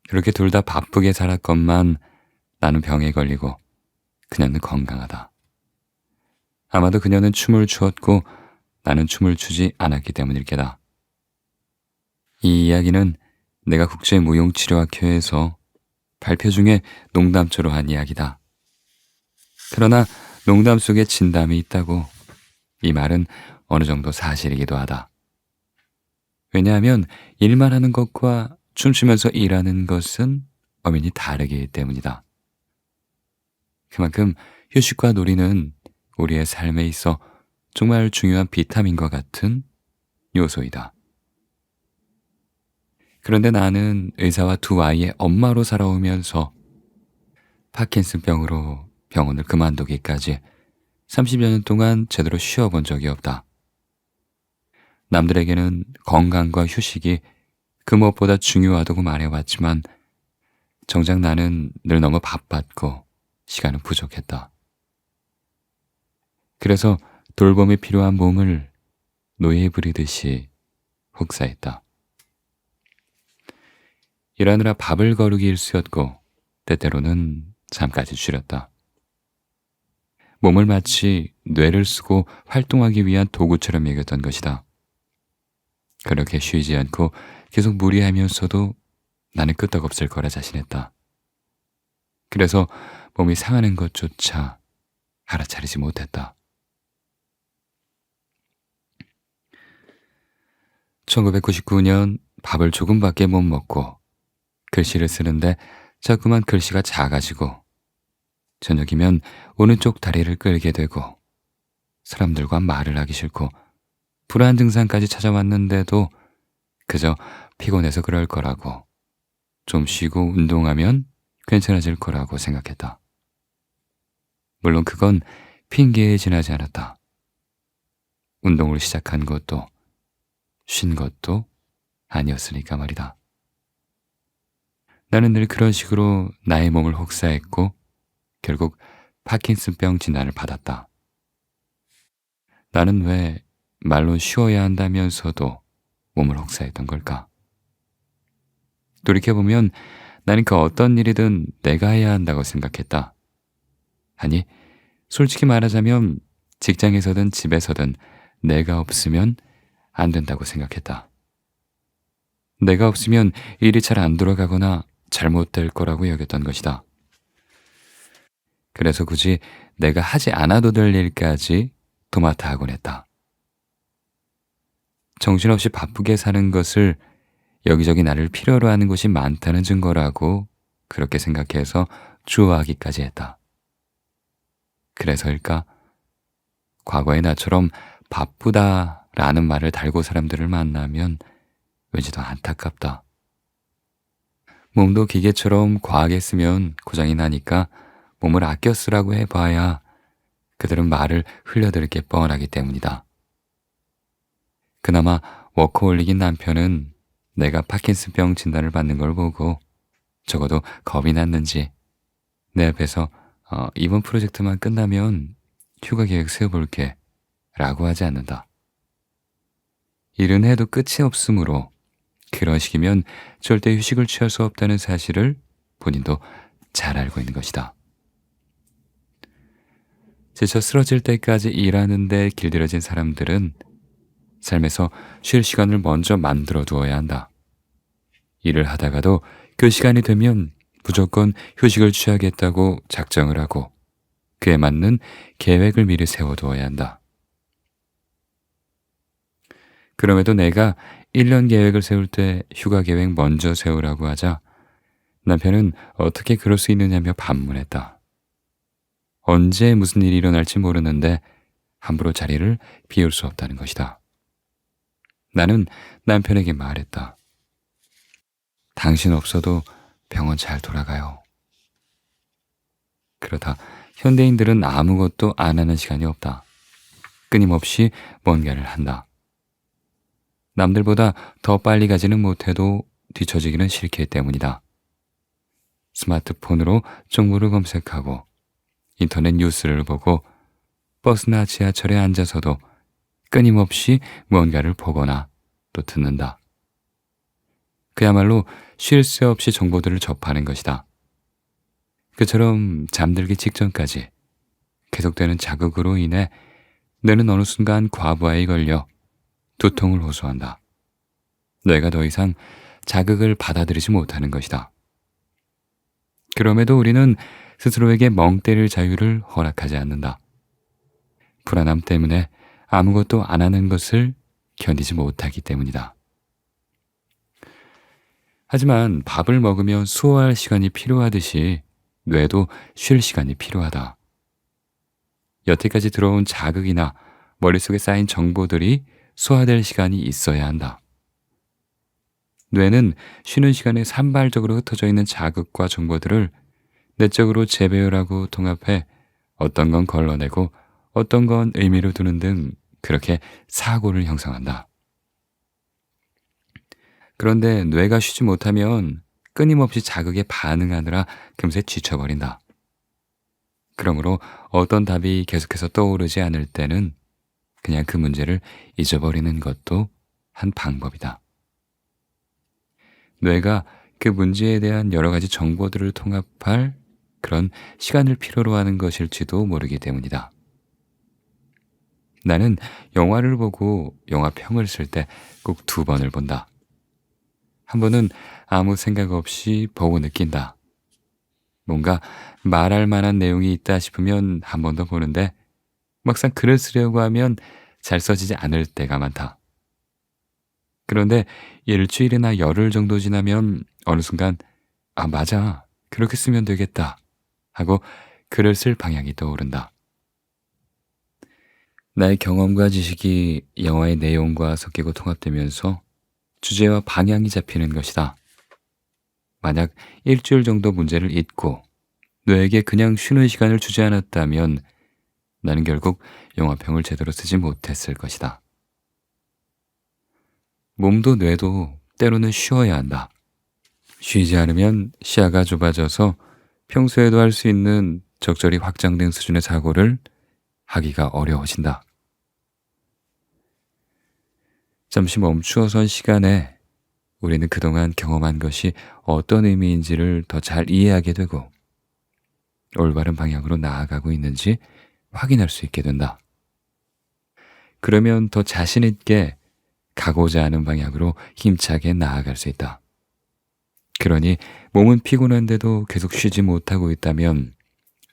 그렇게 둘 다 바쁘게 살았건만 나는 병에 걸리고 그녀는 건강하다. 아마도 그녀는 춤을 추었고 나는 춤을 추지 않았기 때문일 게다. 이 이야기는 내가 국제무용치료학회에서 발표 중에 농담조로 한 이야기다. 그러나 농담 속에 진담이 있다고. 이 말은 어느 정도 사실이기도 하다. 왜냐하면 일만 하는 것과 춤추면서 일하는 것은 엄연히 다르기 때문이다. 그만큼 휴식과 놀이는 우리의 삶에 있어 정말 중요한 비타민과 같은 요소이다. 그런데 나는 의사와 2 아이의 엄마로 살아오면서 파킨슨병으로 병원을 그만두기까지 30여 년 동안 제대로 쉬어본 적이 없다. 남들에게는 건강과 휴식이 그 무엇보다 중요하다고 말해왔지만 정작 나는 늘 너무 바빴고 시간은 부족했다. 그래서 돌봄이 필요한 몸을 노예 부리듯이 혹사했다. 일하느라 밥을 거르기 일쑤였고 때때로는 잠까지 줄였다. 몸을 마치 뇌를 쓰고 활동하기 위한 도구처럼 여겼던 것이다. 그렇게 쉬지 않고 계속 무리하면서도 나는 끄떡없을 거라 자신했다. 그래서 몸이 상하는 것조차 알아차리지 못했다. 1999년 밥을 조금밖에 못 먹고 글씨를 쓰는데 자꾸만 글씨가 작아지고 저녁이면 오른쪽 다리를 끌게 되고 사람들과 말을 하기 싫고 불안 증상까지 찾아왔는데도 그저 피곤해서 그럴 거라고, 좀 쉬고 운동하면 괜찮아질 거라고 생각했다. 물론 그건 핑계에 지나지 않았다. 운동을 시작한 것도 쉰 것도 아니었으니까 말이다. 나는 늘 그런 식으로 나의 몸을 혹사했고 결국 파킨슨병 진단을 받았다. 나는 왜 말로 쉬어야 한다면서도 몸을 혹사했던 걸까? 돌이켜보면 나는 그 어떤 일이든 내가 해야 한다고 생각했다. 아니, 솔직히 말하자면 직장에서든 집에서든 내가 없으면 안 된다고 생각했다. 내가 없으면 일이 잘 안 돌아가거나 잘못될 거라고 여겼던 것이다. 그래서 굳이 내가 하지 않아도 될 일까지 도맡아 하곤 했다. 정신없이 바쁘게 사는 것을 여기저기 나를 필요로 하는 곳이 많다는 증거라고 그렇게 생각해서 좋아하기까지 했다. 그래서일까? 과거의 나처럼 바쁘다라는 말을 달고 사람들을 만나면 왠지 더 안타깝다. 몸도 기계처럼 과하게 쓰면 고장이 나니까 몸을 아껴 쓰라고 해봐야 그들은 말을 흘려들을 게 뻔하기 때문이다. 그나마 워커홀릭인 남편은 내가 파킨슨병 진단을 받는 걸 보고 적어도 겁이 났는지 내 앞에서 이번 프로젝트만 끝나면 휴가 계획 세워볼게 라고 하지 않는다. 일은 해도 끝이 없으므로 그런 식이면 절대 휴식을 취할 수 없다는 사실을 본인도 잘 알고 있는 것이다. 지쳐 쓰러질 때까지 일하는데 길들여진 사람들은 삶에서 쉴 시간을 먼저 만들어 두어야 한다. 일을 하다가도 그 시간이 되면 무조건 휴식을 취하겠다고 작정을 하고 그에 맞는 계획을 미리 세워두어야 한다. 그럼에도 내가 1년 계획을 세울 때 휴가 계획 먼저 세우라고 하자 남편은 어떻게 그럴 수 있느냐며 반문했다. 언제 무슨 일이 일어날지 모르는데 함부로 자리를 비울 수 없다는 것이다. 나는 남편에게 말했다. 당신 없어도 병원 잘 돌아가요. 그러다 현대인들은 아무것도 안 하는 시간이 없다. 끊임없이 뭔가를 한다. 남들보다 더 빨리 가지는 못해도 뒤처지기는 싫기 때문이다. 스마트폰으로 정보를 검색하고 인터넷 뉴스를 보고 버스나 지하철에 앉아서도 끊임없이 무언가를 보거나 또 듣는다. 그야말로 쉴 새 없이 정보들을 접하는 것이다. 그처럼 잠들기 직전까지 계속되는 자극으로 인해 뇌는 어느 순간 과부하에 걸려 두통을 호소한다. 뇌가 더 이상 자극을 받아들이지 못하는 것이다. 그럼에도 우리는 스스로에게 멍 때릴 자유를 허락하지 않는다. 불안함 때문에 아무것도 안 하는 것을 견디지 못하기 때문이다. 하지만 밥을 먹으며 수호할 시간이 필요하듯이 뇌도 쉴 시간이 필요하다. 여태까지 들어온 자극이나 머릿속에 쌓인 정보들이 소화될 시간이 있어야 한다. 뇌는 쉬는 시간에 산발적으로 흩어져 있는 자극과 정보들을 내적으로 재배열하고 통합해 어떤 건 걸러내고 어떤 건 의미를 두는 등 그렇게 사고를 형성한다. 그런데 뇌가 쉬지 못하면 끊임없이 자극에 반응하느라 금세 지쳐버린다. 그러므로 어떤 답이 계속해서 떠오르지 않을 때는 그냥 그 문제를 잊어버리는 것도 한 방법이다. 뇌가 그 문제에 대한 여러 가지 정보들을 통합할 그런 시간을 필요로 하는 것일지도 모르기 때문이다. 나는 영화를 보고 영화 평을 쓸 때 꼭 2번을 본다. 한 번은 아무 생각 없이 보고 느낀다. 뭔가 말할 만한 내용이 있다 싶으면 한 번 더 보는데 막상 글을 쓰려고 하면 잘 써지지 않을 때가 많다. 그런데 일주일이나 열흘 정도 지나면 어느 순간 맞아. 그렇게 쓰면 되겠다 하고 글을 쓸 방향이 떠오른다. 나의 경험과 지식이 영화의 내용과 섞이고 통합되면서 주제와 방향이 잡히는 것이다. 만약 일주일 정도 문제를 잊고 뇌에게 그냥 쉬는 시간을 주지 않았다면 나는 결국 영화평을 제대로 쓰지 못했을 것이다. 몸도 뇌도 때로는 쉬어야 한다. 쉬지 않으면 시야가 좁아져서 평소에도 할 수 있는 적절히 확장된 수준의 사고를 하기가 어려워진다. 잠시 멈추어 선 시간에 우리는 그동안 경험한 것이 어떤 의미인지를 더 잘 이해하게 되고 올바른 방향으로 나아가고 있는지 확인할 수 있게 된다. 그러면 더 자신 있게 가고자 하는 방향으로 힘차게 나아갈 수 있다. 그러니 몸은 피곤한데도 계속 쉬지 못하고 있다면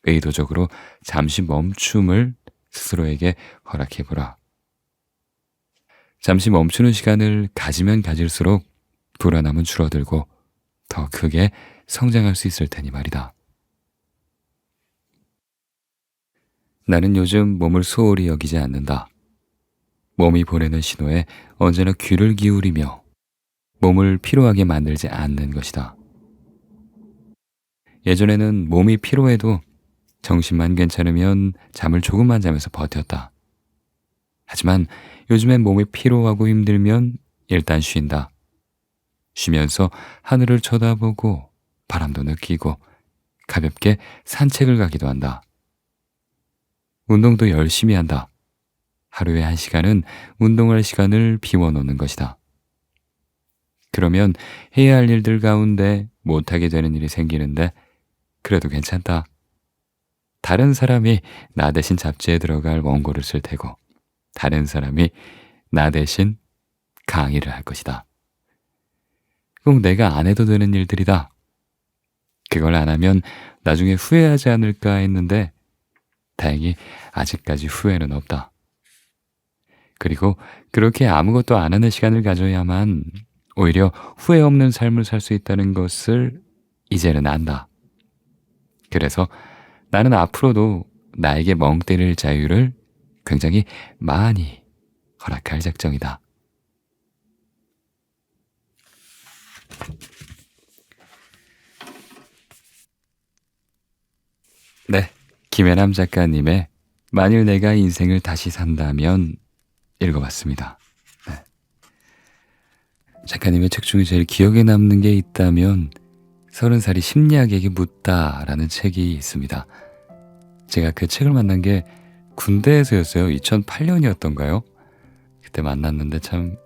의도적으로 잠시 멈춤을 스스로에게 허락해보라. 잠시 멈추는 시간을 가지면 가질수록 불안함은 줄어들고 더 크게 성장할 수 있을 테니 말이다. 나는 요즘 몸을 소홀히 여기지 않는다. 몸이 보내는 신호에 언제나 귀를 기울이며 몸을 피로하게 만들지 않는 것이다. 예전에는 몸이 피로해도 정신만 괜찮으면 잠을 조금만 자면서 버텼다. 하지만 요즘엔 몸이 피로하고 힘들면 일단 쉰다. 쉬면서 하늘을 쳐다보고 바람도 느끼고 가볍게 산책을 가기도 한다. 운동도 열심히 한다. 하루에 1시간은 운동할 시간을 비워놓는 것이다. 그러면 해야 할 일들 가운데 못하게 되는 일이 생기는데 그래도 괜찮다. 다른 사람이 나 대신 잡지에 들어갈 원고를 쓸 테고 다른 사람이 나 대신 강의를 할 것이다. 꼭 내가 안 해도 되는 일들이다. 그걸 안 하면 나중에 후회하지 않을까 했는데 다행히 아직까지 후회는 없다. 그리고 그렇게 아무것도 안 하는 시간을 가져야만 오히려 후회 없는 삶을 살 수 있다는 것을 이제는 안다. 그래서 나는 앞으로도 나에게 멍 때릴 자유를 굉장히 많이 허락할 작정이다. 네, 김혜남 작가님의 만일 내가 인생을 다시 산다면 읽어봤습니다. 네. 작가님의 책 중에 제일 기억에 남는 게 있다면 30살이 심리학에게 묻다라는 책이 있습니다. 제가 그 책을 만난 게 군대에서였어요. 2008년이었던가요? 그때 만났는데 참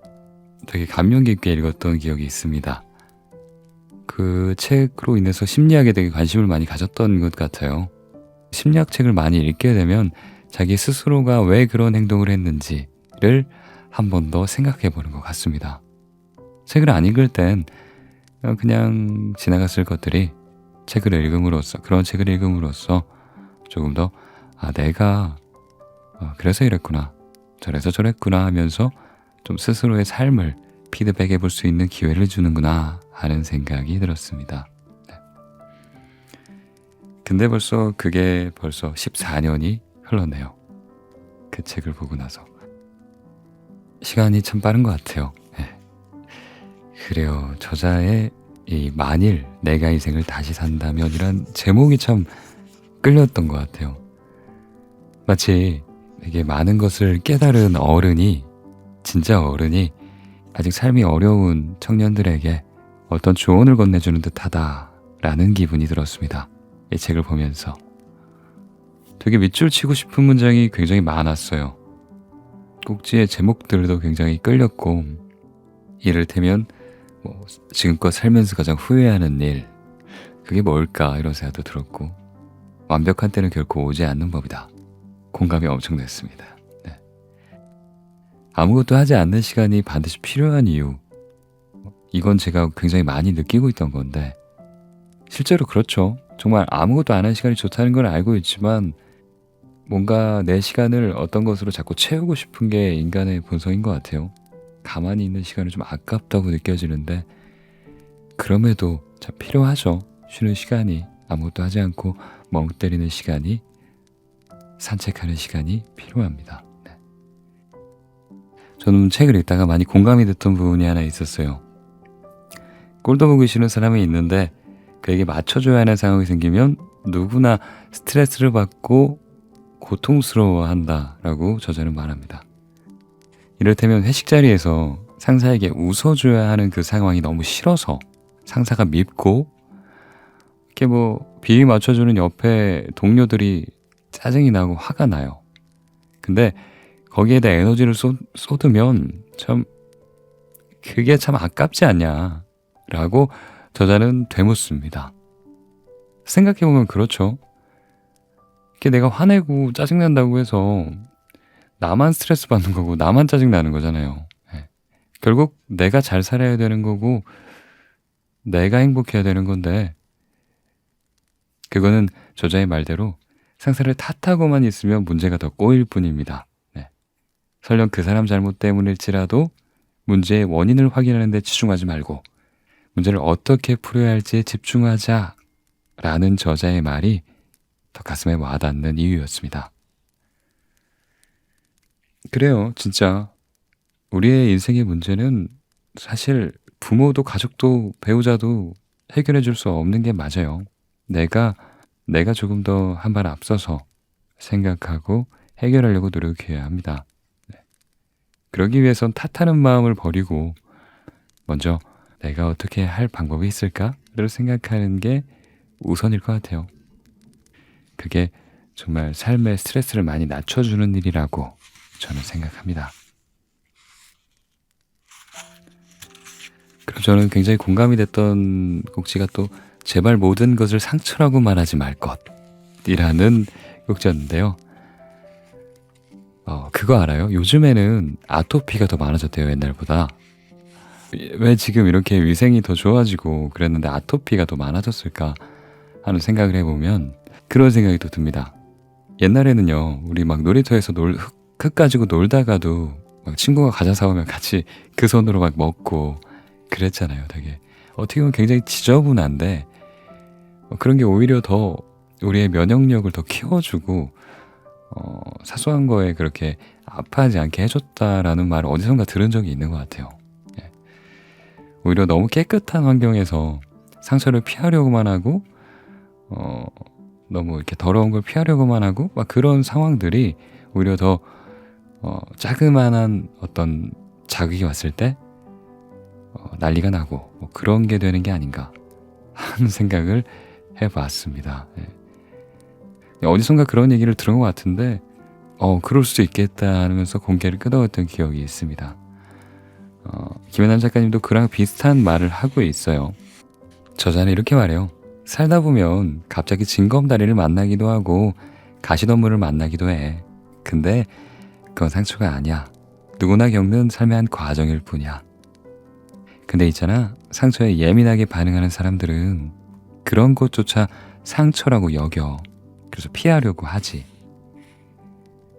되게 감명 깊게 읽었던 기억이 있습니다. 그 책으로 인해서 심리학에 되게 관심을 많이 가졌던 것 같아요. 심리학 책을 많이 읽게 되면 자기 스스로가 왜 그런 행동을 했는지를 한 번 더 생각해 보는 것 같습니다. 책을 안 읽을 땐 그냥 지나갔을 것들이 그런 책을 읽음으로써 조금 더 내가 그래서 이랬구나, 저래서 저랬구나 하면서 좀 스스로의 삶을 피드백해 볼 수 있는 기회를 주는구나 하는 생각이 들었습니다. 네. 근데 그게 벌써 14년이 흘렀네요. 그 책을 보고 나서. 시간이 참 빠른 것 같아요. 네. 그래요. 저자의 이 만일 내가 인생을 다시 산다면이란 제목이 참 끌렸던 것 같아요. 마치 되게 많은 것을 깨달은 진짜 어른이 아직 삶이 어려운 청년들에게 어떤 조언을 건네주는 듯하다라는 기분이 들었습니다. 이 책을 보면서. 되게 밑줄 치고 싶은 문장이 굉장히 많았어요. 꼭지의 제목들도 굉장히 끌렸고, 이를테면 지금껏 살면서 가장 후회하는 일, 그게 뭘까 이런 생각도 들었고, 완벽한 때는 결코 오지 않는 법이다. 공감이 엄청 됐습니다. 네. 아무것도 하지 않는 시간이 반드시 필요한 이유, 이건 제가 굉장히 많이 느끼고 있던 건데 실제로 그렇죠. 정말 아무것도 안 하는 시간이 좋다는 걸 알고 있지만 뭔가 내 시간을 어떤 것으로 자꾸 채우고 싶은 게 인간의 본성인 것 같아요. 가만히 있는 시간이 좀 아깝다고 느껴지는데 그럼에도 참 필요하죠. 쉬는 시간이, 아무것도 하지 않고 멍 때리는 시간이, 산책하는 시간이 필요합니다. 네. 저는 책을 읽다가 많이 공감이 됐던 부분이 하나 있었어요. 꼴도 보기 싫은 사람이 있는데 그에게 맞춰줘야 하는 상황이 생기면 누구나 스트레스를 받고 고통스러워한다라고 저자는 말합니다. 이를테면 회식 자리에서 상사에게 웃어줘야 하는 그 상황이 너무 싫어서 상사가 밉고 이렇게 비위 맞춰주는 옆에 동료들이 짜증이 나고 화가 나요. 근데 거기에다 에너지를 쏟으면 참 그게 참 아깝지 않냐 라고 저자는 되묻습니다. 생각해보면 그렇죠. 이렇게 내가 화내고 짜증난다고 해서 나만 스트레스 받는 거고 나만 짜증나는 거잖아요. 네. 결국 내가 잘 살아야 되는 거고 내가 행복해야 되는 건데, 그거는 저자의 말대로 상사를 탓하고만 있으면 문제가 더 꼬일 뿐입니다. 네. 설령 그 사람 잘못 때문일지라도 문제의 원인을 확인하는 데 치중하지 말고 문제를 어떻게 풀어야 할지에 집중하자 라는 저자의 말이 더 가슴에 와닿는 이유였습니다. 그래요. 진짜 우리의 인생의 문제는 사실 부모도 가족도 배우자도 해결해 줄 수 없는 게 맞아요. 내가 조금 더 한 발 앞서서 생각하고 해결하려고 노력해야 합니다. 네. 그러기 위해선 탓하는 마음을 버리고 먼저 내가 어떻게 할 방법이 있을까를 생각하는 게 우선일 것 같아요. 그게 정말 삶의 스트레스를 많이 낮춰주는 일이라고 저는 생각합니다. 그리고 저는 굉장히 공감이 됐던 꼭지가 또 제발 모든 것을 상처라고 말하지 말 것이라는 꼭지였는데요. 그거 알아요? 요즘에는 아토피가 더 많아졌대요, 옛날보다. 왜 지금 이렇게 위생이 더 좋아지고 그랬는데 아토피가 더 많아졌을까 하는 생각을 해보면 그런 생각이 또 듭니다. 옛날에는요, 우리 막 놀이터에서 흙 가지고 놀다가도 막 친구가 과자 사오면 같이 그 손으로 막 먹고 그랬잖아요. 되게 어떻게 보면 굉장히 지저분한데 그런 게 오히려 더 우리의 면역력을 더 키워주고 사소한 거에 그렇게 아파하지 않게 해줬다라는 말을 어디선가 들은 적이 있는 것 같아요. 예. 오히려 너무 깨끗한 환경에서 상처를 피하려고만 하고 너무 이렇게 더러운 걸 피하려고만 하고 막 그런 상황들이 오히려 더 자그마한 어떤 자극이 왔을 때 난리가 나고 그런 게 되는 게 아닌가 하는 생각을 해봤습니다. 예. 어디선가 그런 얘기를 들은 것 같은데 그럴 수도 있겠다 하면서 공개를 끄덕였던 기억이 있습니다. 김연남 작가님도 그랑 비슷한 말을 하고 있어요. 저자는 이렇게 말해요. 살다 보면 갑자기 징검다리를 만나기도 하고 가시덤불을 만나기도 해. 근데 그건 상처가 아니야. 누구나 겪는 삶의 한 과정일 뿐이야. 근데 있잖아, 상처에 예민하게 반응하는 사람들은 그런 것조차 상처라고 여겨. 그래서 피하려고 하지.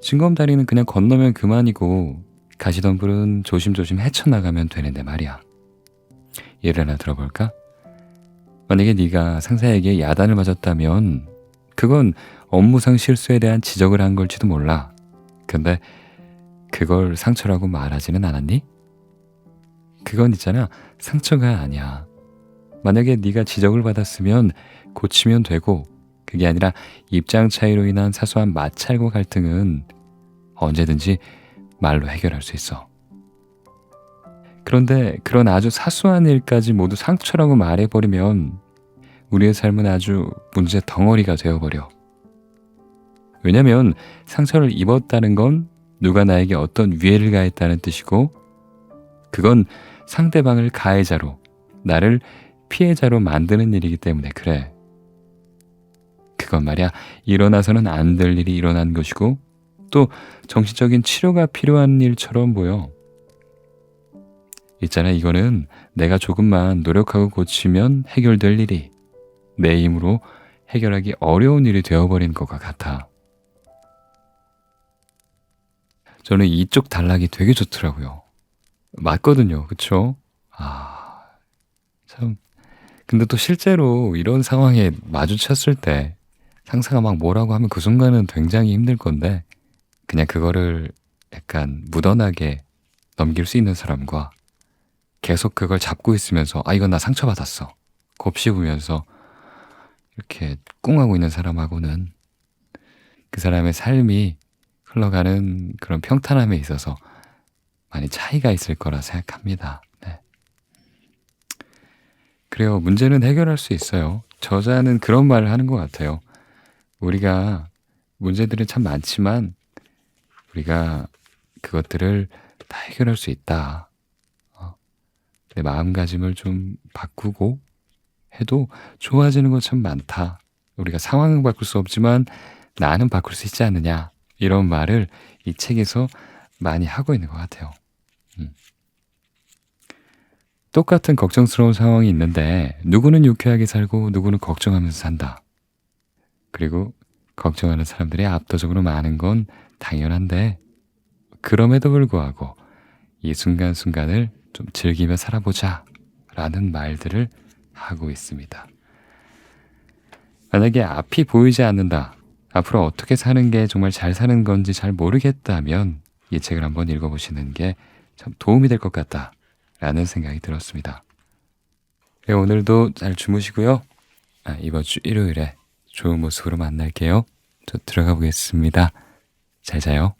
징검다리는 그냥 건너면 그만이고 가시덤불은 조심조심 헤쳐나가면 되는데 말이야. 예를 하나 들어볼까? 만약에 네가 상사에게 야단을 맞았다면 그건 업무상 실수에 대한 지적을 한 걸지도 몰라. 근데 그걸 상처라고 말하지는 않았니? 그건 있잖아, 상처가 아니야. 만약에 네가 지적을 받았으면 고치면 되고, 그게 아니라 입장 차이로 인한 사소한 마찰과 갈등은 언제든지 말로 해결할 수 있어. 그런데 그런 아주 사소한 일까지 모두 상처라고 말해버리면 우리의 삶은 아주 문제 덩어리가 되어버려. 왜냐면 상처를 입었다는 건 누가 나에게 어떤 위해를 가했다는 뜻이고, 그건 상대방을 가해자로, 나를 피해자로 만드는 일이기 때문에 그래. 그건 말이야, 일어나서는 안 될 일이 일어난 것이고 또 정신적인 치료가 필요한 일처럼 보여. 있잖아, 이거는 내가 조금만 노력하고 고치면 해결될 일이 내 힘으로 해결하기 어려운 일이 되어버린 것과 같아. 저는 이쪽 단락이 되게 좋더라고요. 맞거든요. 그쵸? 참 근데 또 실제로 이런 상황에 마주쳤을 때 상사가 막 뭐라고 하면 그 순간은 굉장히 힘들 건데 그냥 그거를 약간 무던하게 넘길 수 있는 사람과 계속 그걸 잡고 있으면서 아 이건 나 상처받았어 곱씹으면서 이렇게 꿍하고 있는 사람하고는 그 사람의 삶이 흘러가는 그런 평탄함에 있어서 많이 차이가 있을 거라 생각합니다. 네. 그래요. 문제는 해결할 수 있어요. 저자는 그런 말을 하는 것 같아요. 우리가 문제들은 참 많지만 우리가 그것들을 다 해결할 수 있다. 내 마음가짐을 좀 바꾸고 해도 좋아지는 것 참 많다. 우리가 상황은 바꿀 수 없지만 나는 바꿀 수 있지 않느냐. 이런 말을 이 책에서 많이 하고 있는 것 같아요. 음. 똑같은 걱정스러운 상황이 있는데 누구는 유쾌하게 살고 누구는 걱정하면서 산다. 그리고 걱정하는 사람들이 압도적으로 많은 건 당연한데 그럼에도 불구하고 이 순간순간을 좀 즐기며 살아보자 라는 말들을 하고 있습니다. 만약에 앞이 보이지 않는다. 앞으로 어떻게 사는 게 정말 잘 사는 건지 잘 모르겠다면 이 책을 한번 읽어보시는 게 참 도움이 될 것 같다 라는 생각이 들었습니다. 네, 오늘도 잘 주무시고요. 이번 주 일요일에 좋은 모습으로 만날게요. 저 들어가 보겠습니다. 잘 자요.